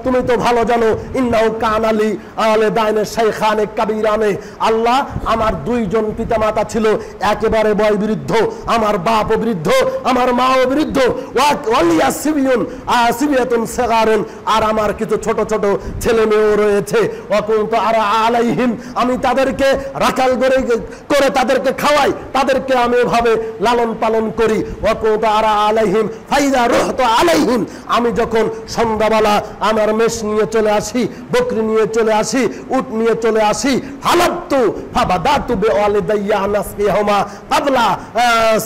তুমি তো ভালো জানো ইন্নাহু কানা লি ওয়ালিদাইনি শাইখানে কাবীরানে আল্লাহ আমার দুইজন পিতামাতা ছিল একেবারে বয়বৃদ্ধ আমার বাপও বৃদ্ধ আমার মাও বৃদ্ধ ওয়ালিয়া সিবিয়ুন সিবিয়াতুন সাগারুন আর আমার কিছু ছোট ছোট ছেলে মেয়েও রয়েছে ওয়াকুনতু আরা আলাইহিম আমি তাদেরকে রাখাল করে তাদেরকে খাওয়াই তাদেরকে আমি এভাবে লালন পালন করি ওয়াকুনতু আরা আলাইহিম ফাইদা রুহতু আলাইহিম আমি যখন সন্ধ্যাবেলা আমার মেষ নিয়ে চলে আসি বকরি নিয়ে চলে আসি উট নিয়ে চলে আসি হালাবতু ফাবাদাতু বিওয়ালিদাইয়া নাসফিহুমা ক্বাবলা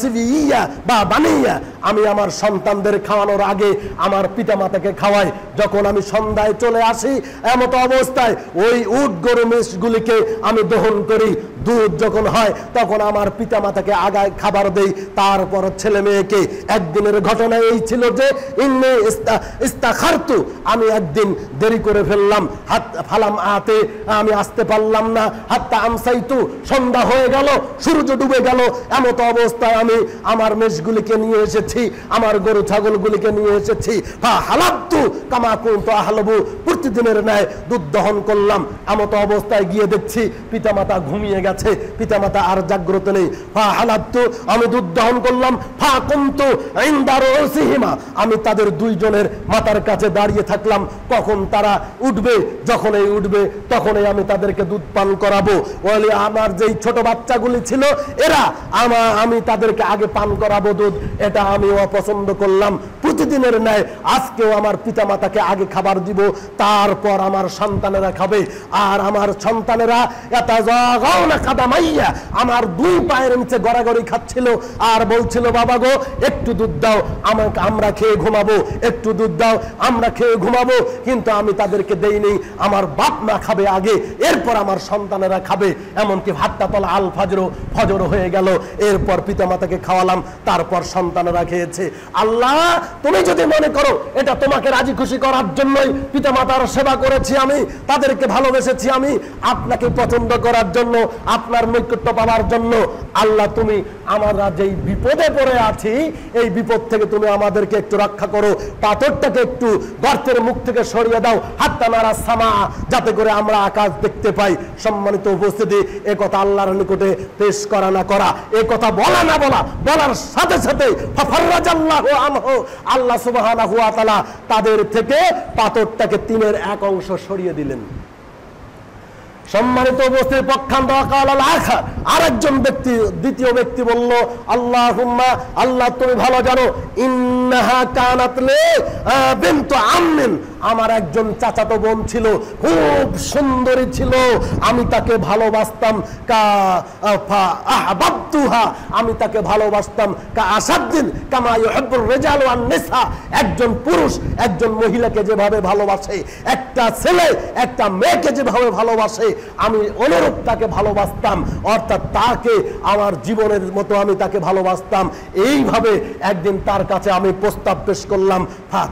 সিবিয়া বা বানিয়া আমি আমার সন্তানদের খাওয়ানোর আগে আমার পিতামাতাকে খাওয়াই যখন আমি সন্ধ্যায় চলে আসি এমত অবস্থায় ওই উট গরু মেষগুলিকে আমি দহন করি দুধ যখন হয় তখন আমার পিতামাতাকে আগায় খাবার দেই তারপর ছেলে মেয়েকে একদিনের ঘটনা এই ছিল যে ইন্নী ইস্তাখারতু আমি একদিন দেরি করে ফেললাম ফালাম আতে আমি আসতে পারলাম না হাত্তা আমসাইতু সন্ধ্যা হয়ে গেল সূর্য ডুবে গেল এমত অবস্থায় আমি আমার মেষগুলিকে নিয়ে এসেছি আমার গরু ছাগলগুলিকে নিয়ে এসেছি হালাবতু কামা কুনতু আহলাবু প্রতিদিনের ন্যায় দুধ দহন করলাম এমত অবস্থায় গিয়ে দেখছি পিতামাতা ঘুমিয়ে গেছে পিতামাতা আর জাগ্রত নেই হালাবতু আমি দুধ দহন করলাম কুনতু ইনদা রুসিহিমা আমি তাদের দুইজনের মাথার কাছে দাঁড়িয়ে থাকলাম কখন তারা উঠবে যখনই উঠবে তখনই আমি তাদেরকে দুধ পান করাবো বলে আমার যেই ছোট বাচ্চাগুলি ছিল এরা আমি তাদেরকে আগে পান করাবো দুধ এটা আমি অপছন্দ করলাম প্রতিদিনের ন্যায় আজকেও আমার পিতামাতাকে আগে খাবার দিব তারপর আমার সন্তানেরা খাবে আর আমার সন্তানেরা ইয়াতাযাগাউনা কাদামাইয়া আমার দুই পায়ের নিচে গড়াগড়ি খাচ্ছিল আর বলছিল বাবা গো একটু দুধ দাও আমাকে আমরা খেয়ে ঘুমাবো একটু দুধ দাও আমরা খেয়ে ঘুমাবো কিন্তু আমি তাদেরকে দেইনি আমার বাপ মা খাবে আগে এরপর আমার সন্তানেরা খাবে এমনকি ভাতটা তলা আল ফজর হয়ে গেল এরপর পিতামাতাকে খাওয়ালাম তারপর সন্তানেরা খেয়েছে আল্লাহ তুমি যদি মনে করো এটা তোমাকে রাজি খুশি করার জন্যই পিতামাতার সেবা করেছি আমি তাদেরকে ভালোবেসেছি আমি আপনাকে পছন্দ করার জন্য আপনার নৈকট্য পাওয়ার জন্য আল্লাহ তুমি আমরা যেই বিপদে পড়ে আছি এই বিপদ থেকে তুমি আমাদেরকে একটু রক্ষা করো পাথরটাকে একটু গর্তের মুখ থেকে সরিয়ে দাও হাত্তা নারা সামা যাতে করে আমরা আকাশ দেখতে পাই সম্মানিত উপস্থিতি এ কথা আল্লাহর নিকটে পেশ করা না করা এ কথা বলা না বলার সাথে সাথে ফাফাররাজাল্লাহু আনহু আল্লাহ সুবহানাহু ওয়া তাআলা তাদের থেকে পাথরটাকে 3-এর 1 অংশ সরিয়ে দিলেন সম্মানিত উপস্থিতি পক্ষান্তর আরেকজন ব্যক্তি দ্বিতীয় ব্যক্তি বলল আল্লাহুম্মা আল্লাহ তুমি ভালো জানো ইন্নাহা কানাত লি বিনতু আম্মিন আমার একজন চাচাতো বোন ছিল খুব সুন্দরী ছিল আমি তাকে ভালোবাসতাম আহবাবতুহা আমি তাকে ভালোবাসতাম আসাদ্দিন কামা ইউহিব্বুর রিজাল ওয়ান নিসা একজন পুরুষ একজন মহিলাকে যেভাবে ভালোবাসে একটা ছেলে একটা মেয়েকে যেভাবে ভালোবাসে আমি অনুরূপ তাকে ভালোবাসতাম অর্থাৎ তাকে আমার জীবনের মতো আমি তাকে ভালোবাসতাম এইভাবে একদিন তার কাছে আমি প্রস্তাব পেশ করলাম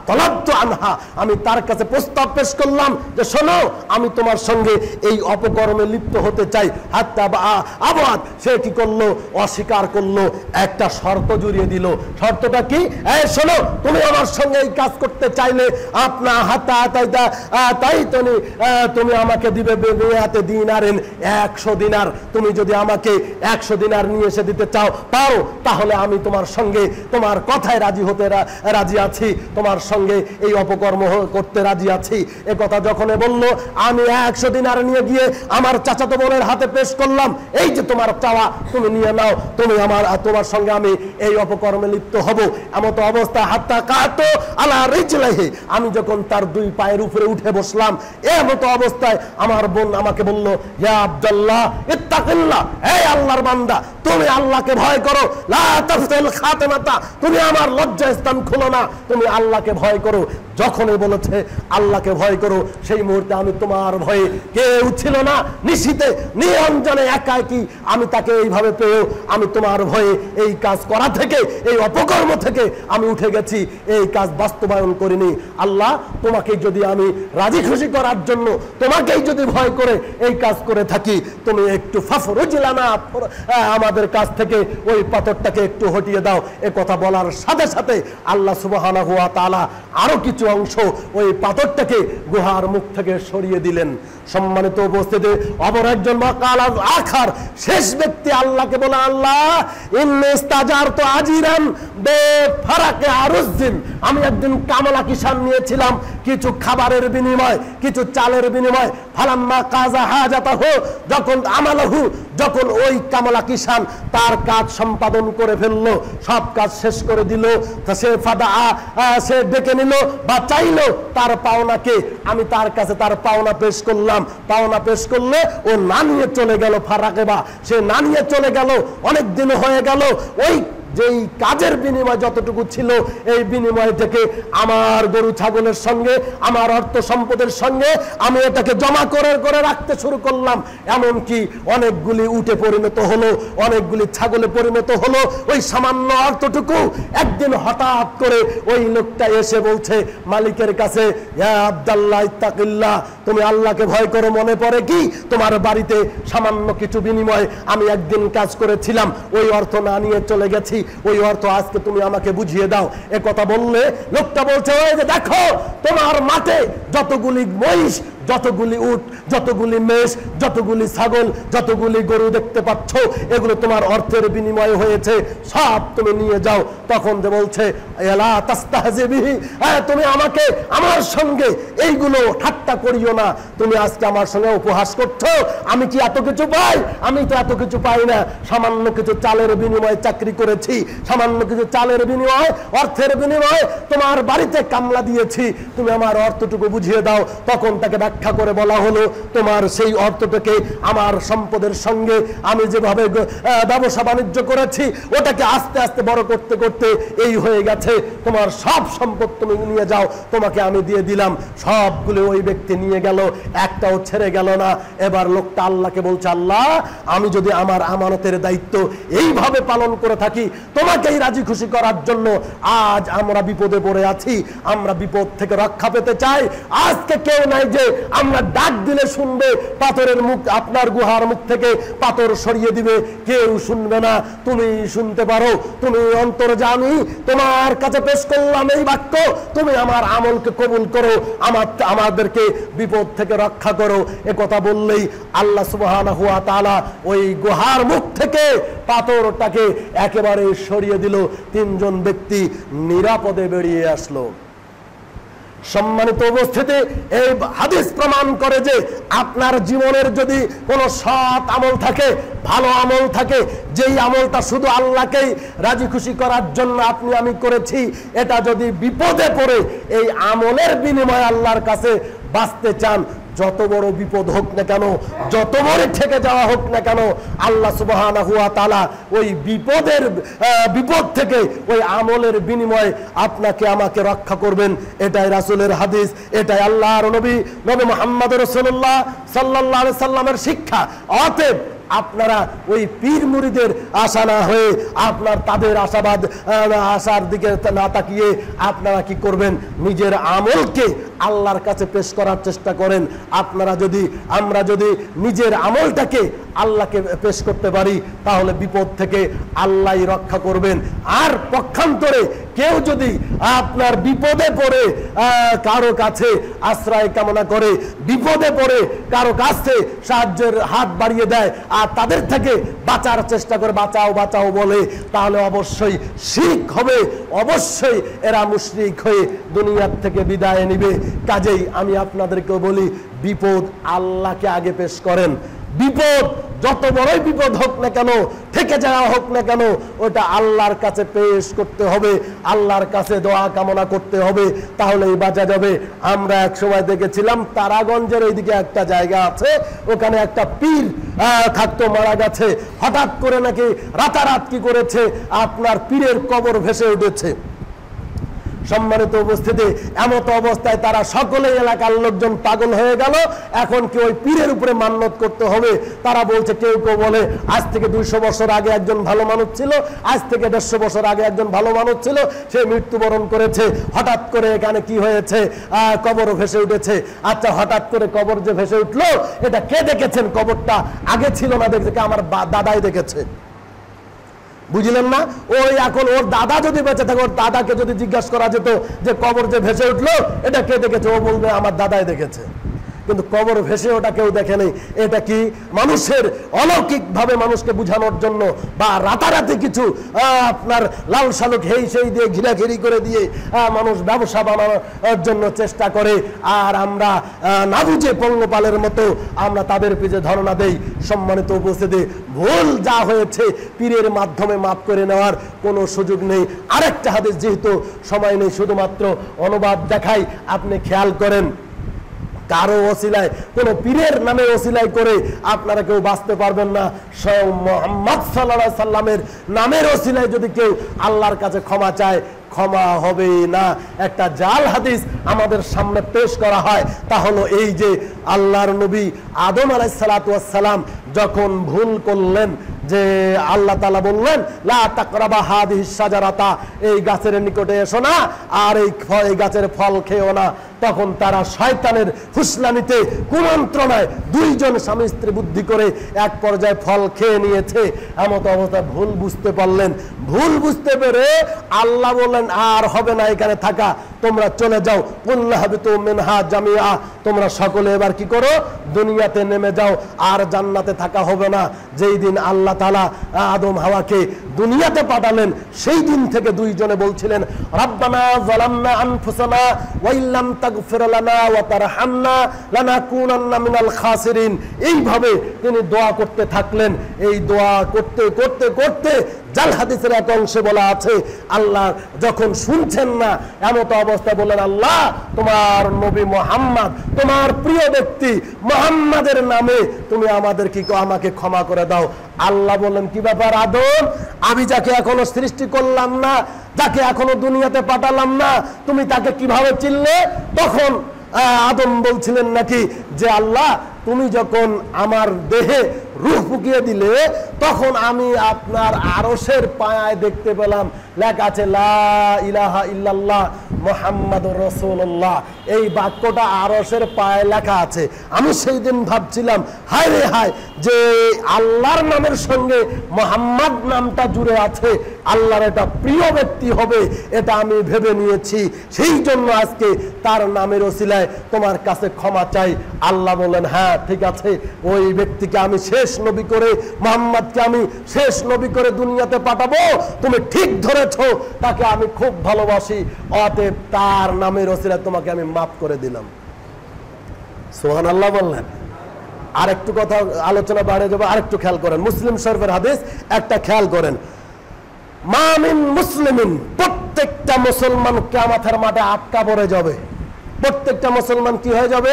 তলাবতু আনহা আমি তার কাছে প্রস্তাব পেশ করলাম যে শোনো আমি তোমার সঙ্গে এই অপকর্মে লিপ্ত হতে চাই হাত্তা আবাদ সে কি করলো অস্বীকার করলো একটা শর্ত জুড়িয়ে দিল শর্তটা কি এই শোনো তুমি আমার সঙ্গে এই কাজ করতে চাইলে আপনা হাতা আতাইতা তাইতনি তুমি আমাকে দিবে বেয়াতে দিনারেন 100 দিনার তুমি যদি আমাকে 100 দিনার নিয়ে এসে দিতে চাও পাও তাহলে আমি তোমার সঙ্গে তোমার কথায় রাজি আছি তোমার সঙ্গে এই অপকর্ম করতে রাজি আছি এ কথা যখন বলল আমি 100 দিনার নিয়ে গিয়ে আমার চাচাতো বোনের হাতে পেশ করলাম এই যে তোমার চাওয়া তুমি নিয়ে নাও তুমি তোমার সঙ্গে আমি এই অপকর্মে লিপ্ত হব এমত অবস্থায় হাত্তা কাতো আলা রিজলাহি আমি যখন তার দুই পায়ের উপরে উঠে বসলাম এমত অবস্থায় আমার বোন আমাকে বলল ইয়া আব্দুল্লাহ ইত্তাকিল্লাহ হে আল্লাহর বান্দা তুমি আল্লাহকে ভয় করো লা তাফসিল খাতিমাতা তুমি আমার লজ্জাস্থান খুলো না তুমি আল্লাহকে ভয় করো যখনই বলেছে আল্লাহকে ভয় করো সেই মুহূর্তে আমি তোমার ভয়ে কেউ ছিল না নিশীতে নিরঞ্জনে একাকী আমি তাকে এইভাবে পেয়েও আমি তোমার ভয়ে এই কাজ করা থেকে এই অপকর্ম থেকে আমি উঠে গেছি এই কাজ বাস্তবায়ন করিনি আল্লাহ তোমাকে যদি আমি রাজি খুশি করার জন্য তোমাকেই যদি ভয় করে এই কাজ করে থাকি তুমি একটু ফাফরুজলানা আমাদের কাছ থেকে ওই পাথরটাকে একটু হটিয়ে দাও এ কথা বলার সাথে সাথে আল্লাহ সুবহানাহু ওয়া তাআলা আরো কিছু কিছু অংশ ওই পাথরটাকে গুহার মুখ থেকে সরিয়ে দিলেন। সম্মানিত উপস্থিতি, অপর একজন আখার শেষ ব্যক্তি আল্লাহকে বলে, আল্লাহ ইন্নিস্তাজারতু আজিরান বেফারাকে আরুজ্জিন, আমি একদিন কামলা কিষান নিয়েছিলাম কিছু খাবারের বিনিময়, কিছু চালের বিনিময়। ফালাম্মা কাজা হাজাতাহু, যখন আমালাহু, যখন ওই কামলা কিষান তার কাজ সম্পাদন করে ফেললো, সব কাজ শেষ করে দিল, সে ফাদা সে ডেকে নিল বা চাইলো তার পাওনাকে, আমি তার কাছে তার পাওনা পেশ করলাম। পাওনা পেশ করলে ও না নিয়ে চলে গেল, ফারাকেবা, সে না নিয়ে চলে গেল, অনেক দিন হয়ে গেল। ওই যেই কাজের বিনিময় যতটুকু ছিল, এই বিনিময় থেকে আমার গরু ছাগলের সঙ্গে, আমার অর্থ সম্পদের সঙ্গে আমি এটাকে জমা করে করে রাখতে শুরু করলাম। এমনকি অনেকগুলি উটে পরিণত হলো, অনেকগুলি ছাগলে পরিণত হলো। ওই সামান্য অর্থটুকু একদিন হঠাৎ করে ওই লোকটা এসে বলছে মালিকের কাছে, ইয়া আব্দুল্লাহ ইত্তাকিল্লাহ, তুমি আল্লাহকে ভয় করো, মনে পড়ে কি তোমার বাড়িতে সামান্য কিছু বিনিময় আমি একদিন কাজ করেছিলাম, ওই অর্থ না নিয়ে চলে গেছি, ওই অর্থ আজকে তুমি আমাকে বুঝিয়ে দাও। এ কথা বললে লোকটা বলছে, ওই যে দেখো তোমার মাঠে যতগুলি মহিষ, যতগুলি উট, যতগুলি মেষ, যতগুলি ছাগল, যতগুলি গরু দেখতে পাচ্ছ, এগুলো তোমার অর্থের বিনিময় হয়েছে, সব তুমি নিয়ে যাও। তখন যে বলছে, এলা তাস্তাহজি বিহি, তুমি আমাকে আমার সঙ্গে এইগুলো ঠাট্টা করিও না, তুমি আজকে আমার সঙ্গে উপহাস করছো। আমি কি এত কিছু পাই? আমি তো এত কিছু পাই না। সামান্য কিছু চালের বিনিময়ে চাকরি করেছি, সামান্য কিছু চালের বিনিময়, অর্থের বিনিময়ে তোমার বাড়িতে কামলা দিয়েছি, তুমি আমার অর্থটুকু বুঝিয়ে দাও। তখন তাকে ব্যাখ্যা করে বলা হলো, তোমার সেই অর্থটাকে আমার সম্পদের সঙ্গে আমি যেভাবে ব্যবসা বাণিজ্য করেছি, ওটাকে আস্তে আস্তে বড় করতে করতে এই হয়ে গেছে, তোমার সব সম্পদ তুমি নিয়ে যাও, তোমাকে আমি দিয়ে দিলাম। সবগুলো ওই ব্যক্তি নিয়ে গেল, একটাও ছেড়ে গেল না। এবার লোকটা আল্লাহকে বলছে, আল্লাহ আমি যদি আমার আমানতের দায়িত্ব এইভাবে পালন করে থাকি তোমাকেই রাজি খুশি করার জন্য, আজ আমরা বিপদে পড়ে আছি, আমরা বিপদ থেকে রক্ষা পেতে চাই। আজকে কেউ নাই যে আমরা ডাক দিলে শুনবে, পাথরের মুখ, আপনার গুহার মুখ থেকে পাথর সরিয়ে দিবে, কেউ শুনবে না। তুমি শুনতে পারো, তুমি অন্তর্যামী, তোমার কাছে পেশ করলাম এই বাক্য, তুমি আমার আমলকে কবুল করো, আমাদেরকে বিপদ থেকে রক্ষা করো। এ কথা বললেই আল্লাহ সুবহানাহু ওয়া তাআলা ওই গুহার মুখ থেকে পাথরটাকে একেবারে সরিয়ে দিল। তিনজন ব্যক্তি নিরাপদে বেরিয়ে আসলো। সম্মানিত উপস্থিতি, এই হাদিস প্রমাণ করে যে আপনার জীবনের যদি কোনো সৎ আমল থাকে, ভালো আমল থাকে, যেই আমলটা শুধু আল্লাহকেই রাজি খুশি করার জন্য আপনি আমি করেছি, এটা যদি বিপদে পড়ে এই আমলের বিনিময়ে আল্লাহর কাছে বাঁচতে চান, যত বড় বিপদ হোক না কেন, যত বড় ঠেকে যাওয়া হোক না কেন, আল্লাহ সুবহানাহু ওয়া তাআলা ওই বিপদ থেকে ওই আমলের বিনিময়ে আপনাকে আমাকে রক্ষা করবেন। এটাই রাসূলের হাদিস, এটাই আল্লাহর নবী মুহাম্মদ রাসূলুল্লাহ সাল্লাল্লাহু আলাইহি সাল্লামের শিক্ষা। অতএব আপনারা ওই পীর মুরিদের আশা না হয়ে, আপনার তাদের আশার দিকে না তাকিয়ে আপনারা কি করবেন, নিজের আমলকে আল্লাহর কাছে পেশ করার চেষ্টা করেন। আমরা যদি নিজের আমলটাকে আল্লাহকে পেশ করতে পারি, তাহলে বিপদ থেকে আল্লাহই রক্ষা করবেন। আর পক্ষান্তরে কেউ যদি আপনার বিপদে পড়ে কারো কাছে আশ্রয় কামনা করে, বিপদে পড়ে কারো কাছে সাহায্যের হাত বাড়িয়ে দেয়, আর তাদের থেকে বাঁচার চেষ্টা করে, বাঁচাও বাঁচাও বলে, তাহলে অবশ্যই শিরক হবে, অবশ্যই এরা মুশরিক হয়ে দুনিয়ার থেকে বিদায় নিবে। কাজেই আমি আপনাদেরকে বলি, বিপদ আল্লাহকে আগে পেশ করেন। বিপদ যত বড়ই বিপদ হোক না কেন, থেকে যাওয়া হোক না কেন, ওটা আল্লাহর কাছে পেশ করতে হবে, আল্লাহর কাছে দোয়া কামনা করতে হবে, তাহলেই বাঁচা যাবে। আমরা এক সময় দেখেছিলাম তারাগঞ্জের এইদিকে একটা জায়গা আছে, ওখানে একটা পীর থাকতো, মারা গেছে। হঠাৎ করে নাকি রাতারাত কি করেছে, আপনার পীরের কবর ভেসে উঠেছে। সম্মানিত উপস্থিতি, এমত অবস্থায় তারা সকলে এলাকার লোকজন পাগল হয়ে গেল। এখন কি ওই পীরের উপরে মান্যত করতে হবে? তারা বলছে, কেউ কেউ বলে আজ থেকে 200 বছর আগে একজন ভালো মানুষ ছিল, আজ থেকে 150 বছর আগে একজন ভালো মানুষ ছিল, সে মৃত্যুবরণ করেছে, হঠাৎ করে এখানে কি হয়েছে, কবরও ভেসে উঠেছে। আচ্ছা, হঠাৎ করে কবর যে ভেসে উঠলো, এটা কে দেখেছেন? কবরটা আগে ছিল না, দেখছে আমার দাদাই দেখেছে। বুঝলেন না? ওই এখন ওর দাদা যদি বেঁচে থাকে, ওর দাদাকে যদি জিজ্ঞাসা করা যেত যে কবর যে ভেসে উঠলো এটা কে দেখেছে, ও বলবে আমার দাদাই দেখেছে। কিন্তু কবর ভেসে ওটা কেউ দেখে নেই। এটা কি মানুষের অলৌকিক ভাবে মানুষকে বুঝানোর জন্য বা রাতারাতি কিছু আপনার লাল শালুক হেই সেই দিয়ে ঘিরাঘিরি করে দিয়ে মানুষ ব্যবসা বানানোর জন্য চেষ্টা করে, আর আমরা না বুঝে পঙ্গপালের মতো আমরা তাদের পিছে ধর্ণা দেই। সম্মানিত উপস্থিতি, ভুল যা হয়েছে পীরের মাধ্যমে মাফ করে নেওয়ার কোনো সুযোগ নেই। আরেকটা হাদিস, যেহেতু সময় নেই, শুধুমাত্র অনুবাদ দেখাই, আপনি খেয়াল করেন, কারো ওসিলায়, কোন পীরের নামে ওসিলায় করে আপনারা কেউ বাঁচতে পারবেন না। স্বয়ং মুহাম্মদ সাল্লাল্লাহু আলাইহি সাল্লামের নামের ওসিলায় যদি কেউ আল্লাহর কাছে ক্ষমা চায়, ক্ষমা হবে না। একটা জাল হাদিস আমাদের সামনে পেশ করা হয়, তা হলো এই যে আল্লাহর নবী আদম আলাইহিস সালাতু ওয়াস সালাম যখন ভুল করলেন, যে আল্লাহ তাআলা বললেন লা তাকরাবা হাদিহিস শাজারাতা, এই গাছের নিকটে এসো না, আর এই গাছের ফল খেও না। তখন তারা শয়তানের ফুসলানিতে, কুমন্ত্রণায় দুইজন স্বামী স্ত্রী বুদ্ধি করে এক পর্যায়ে ফল খেয়ে নিয়েছে। এমত অবস্থায় ভুল বুঝতে পারলেন। ভুল বুঝতে পেরে আল্লাহ বললেন আর হবে না এখানে থাকা, তোমরা চলে যাও। কুল্লা হাবিতু মিনহা জামিআ, তোমরা সকলে এবার কি করো, দুনিয়াতে নেমে যাও, আর জান্নাতে থাকা হবে না। যেই দিন আল্লাহ তাআলা আদম হাওয়াকে দুনিয়াতে পাঠালেন, সেই দিন থেকে দুইজনে বলছিলেন রাব্বানা যালামনা আনফুসানা ওয়া ইল্লাম তাগফির লানা ওয়া তারহামনা লানাকুনান্না মিনাল খাসিরিন। এইভাবে তিনি দোয়া করতে থাকলেন। এই দোয়া করতে করতে করতে জাল হাদিসের এক অংশে বলা আছে, আল্লাহ যখন শুনছেন না এমত অবস্থা বললেন, আল্লাহ তোমার নবী মুহাম্মদ, তোমার প্রিয় ব্যক্তি মুহাম্মাদের নামে তুমি আমাকে ক্ষমা করে দাও। আল্লাহ বললেন কি ব্যাপার আদম, আমি যাকে এখনো সৃষ্টি করলাম না, যাকে এখনো দুনিয়াতে পাঠালাম না, তুমি তাকে কিভাবে চিনলে? তখন আদম বলছিলেন নাকি যে আল্লাহ তুমি যখন আমার দেহে রূহ ফুকিয়ে দিলে, তখন আমি আপনার আরশের পায়ায় দেখতে পেলাম লেখা আছে লা ইলাহা ইল্লাল্লাহ মুহাম্মাদুর রাসূলুল্লাহ। এই বাক্যটা আরশের পায়ে লেখা আছে। আমি সেই দিন ভাবছিলাম, হায় রে হায়, যে আল্লাহর নামের সঙ্গে মুহাম্মদ নামটা জুড়ে আছে, আল্লাহর এটা প্রিয় ব্যক্তি হবে, এটা আমি ভেবে নিয়েছি। সেই জন্য আজকে তার নামের ওসিলায় তোমার কাছে ক্ষমা চাই। আল্লাহ বলেন হ্যাঁ ঠিক আছে, ওই ব্যক্তিকে আমি শেষ নবী করে, মুহাম্মদকে আমি শেষ নবী করে দুনিয়াতে পাঠাবো। তুমি ঠিক ধরেছো, তাকে আমি খুব ভালোবাসি, অতএব তার নামের ওসিলায় তোমাকে আমি মাফ করে দিলাম। সুবহানাল্লাহ বললেন। আরেকটু কথা আলোচনা বাড়ে যাবে, আরেকটু খেয়াল করেন, মুসলিম শরীফের হাদিস একটা খেয়াল করেন, মা মিন মুসলিমিন, প্রত্যেকটা মুসলমান কিয়ামতের মাঠে আটকা পড়ে যাবে। প্রত্যেকটা মুসলমান কি হয়ে যাবে?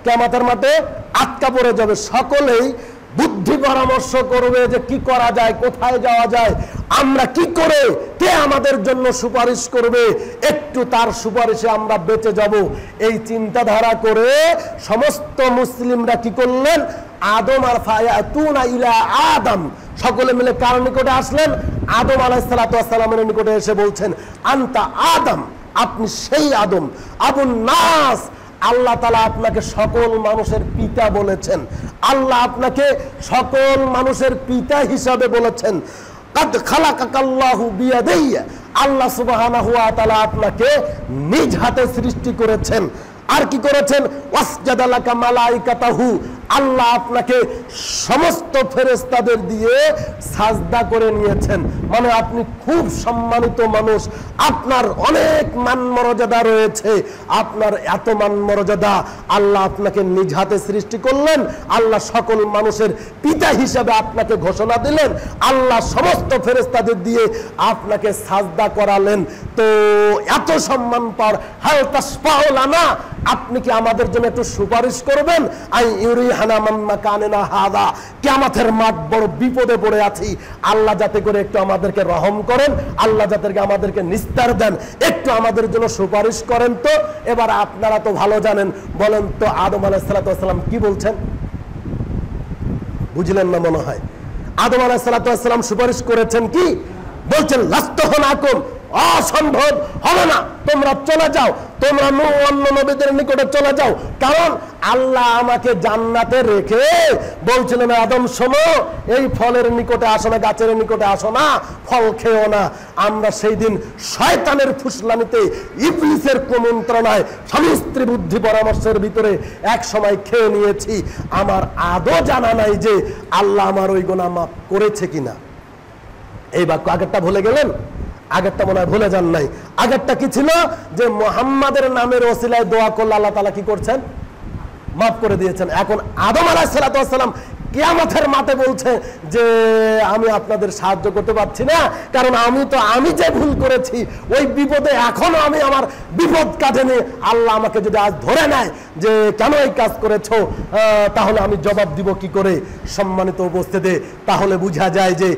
কিয়ামতের মাঠে আটকা পড়ে যাবে। সকলেই বুদ্ধি পরামর্শ করবে যে কি করা যায়, কোথায় যাওয়া যায়, আমরা কি করে, কে আমাদের জন্য সুপারিশ করবে, একটু তার সুপারিশে আমরা বেঁচে যাব। এই চিন্তাধারা করে সমস্ত মুসলিমরা কি করলেন? আদম আর ফায়াতুনা ইলা আদম, সকলে মিলে কার নিকটে আসলেন? আদম আলাইহিস সালাতু ওয়াস সালামের নিকটে এসে বলছেন আনতা আদম, আপনি সেই আদম, আবুন নাস, আল্লাহ তাআলা আপনাকে সকল মানুষের পিতা বলেছেন। আল্লাহ আপনাকে সকল মানুষের পিতা হিসাবে বলেছেন। কাদ খালাকাকাল্লাহু বিয়াদিহি, আল্লাহ সুবহানাহু ওয়া তাআলা আপনাকে নিজ হাতে সৃষ্টি করেছেন। আর কি করেছেন? ওয়াসজাদা লাকা মালাইকাতাহু, আল্লাহ আপনাকে সমস্ত ফেরেশতাদের দিয়ে সাজদা করে নিয়েছেন। মানে আপনি খুব সম্মানিত মানুষ, আপনার অনেক মান মর্যাদা রয়েছে। আপনার এত মান মর্যাদা, আল্লাহ আপনাকে নিজ হাতে সৃষ্টি করলেন, আল্লাহ সকল মানুষের পিতা হিসাবে আপনাকে ঘোষণা দিলেন, আল্লাহ সমস্ত ফেরেশতাদের দিয়ে আপনাকে সাজদা করালেন। তো এত সম্মান পাওয়ার, হাল তাসফাউ লানা, আপনি কি আমাদের জন্য একটু সুপারিশ করবেন? আই ইউরিহানা মান মাকানিনা হাদা, কিয়ামতের মাঠ বড় বিপদে পড়ে আছি, আল্লাহ যাতে করে একটু আমাদেরকে রহম করেন, আল্লাহ যাতে আমাদেরকে নিস্তার দেন, একটু আমাদের জন্য সুপারিশ করেন। তো এবার আপনারা তো ভালো জানেন, বলেন তো আদম আলাইহিস সালাতু ওয়াস সালাম কি বলছেন? বুঝলেন না মনে হয়। আদম আলাইহিস সালাতু ওয়াস সালাম সুপারিশ করেছেন কি? বলছেন লাস্তাহনাকুম অসম্ভব হবে না, তোমরা চলে যাও, তোমরা অন্য নবীদের নিকটে চলে যাও। কারণ আল্লাহ আমাকে জান্নাতে রেখে বলছিলেন, আদম শোনো, এই ফলের নিকটে আসো না, গাছের নিকটে আসো না, ফল খেও না। আমরা সেই দিন শয়তানের ফুসলানিতে, ইবলিসের কুমন্ত্রণায়, স্বামী স্ত্রী বুদ্ধি পরামর্শের ভিতরে এক সময় খেয়ে নিয়েছি। আমার আদৌ জানা নাই যে আল্লাহ আমার ওই গুনাহ মাফ করেছে কিনা। এই বাক্য আগেরটা ভুলে গেলেন? আগেরটা মনে হয় ভুলে যান নাই। আগেরটা কি ছিল? যে মুহাম্মাদের নামের ওসিলায় দোয়া করলে আল্লাহ তাআলা কি করছেন? মাফ করে দিয়েছেন। এখন আদম আলাইহিস সালাতু ওয়াস সালাম কিয়ামতের মাঠে বলছে যে আমি আপনাদের সাহায্য করতে পারছি না, কারণ আমি যে ভুল করেছি ওই বিপদে এখনো আমি আমার বিপদ কাটেনি। আল্লাহ আমাকে যদি আজ ধরে নেয় যে কেন এই কাজ করেছো, তাহলে আমি জবাব দিব কি করে? সম্মানিত উপস্থিতি, তাহলে বোঝা যায় যে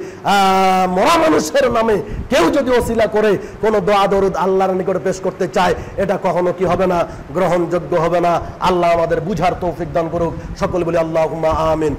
মরা মানুষের নামে কেউ যদি ওসিলা করে কোনো দোয়া দরুদ আল্লাহর নিকটে পেশ করতে চায়, এটা কখনো কি হবে না? গ্রহণযোগ্য হবে না। আল্লাহ আমাদের বুঝার তৌফিক দান করুক। সকলে বলি আল্লাহুম্মা আমিন।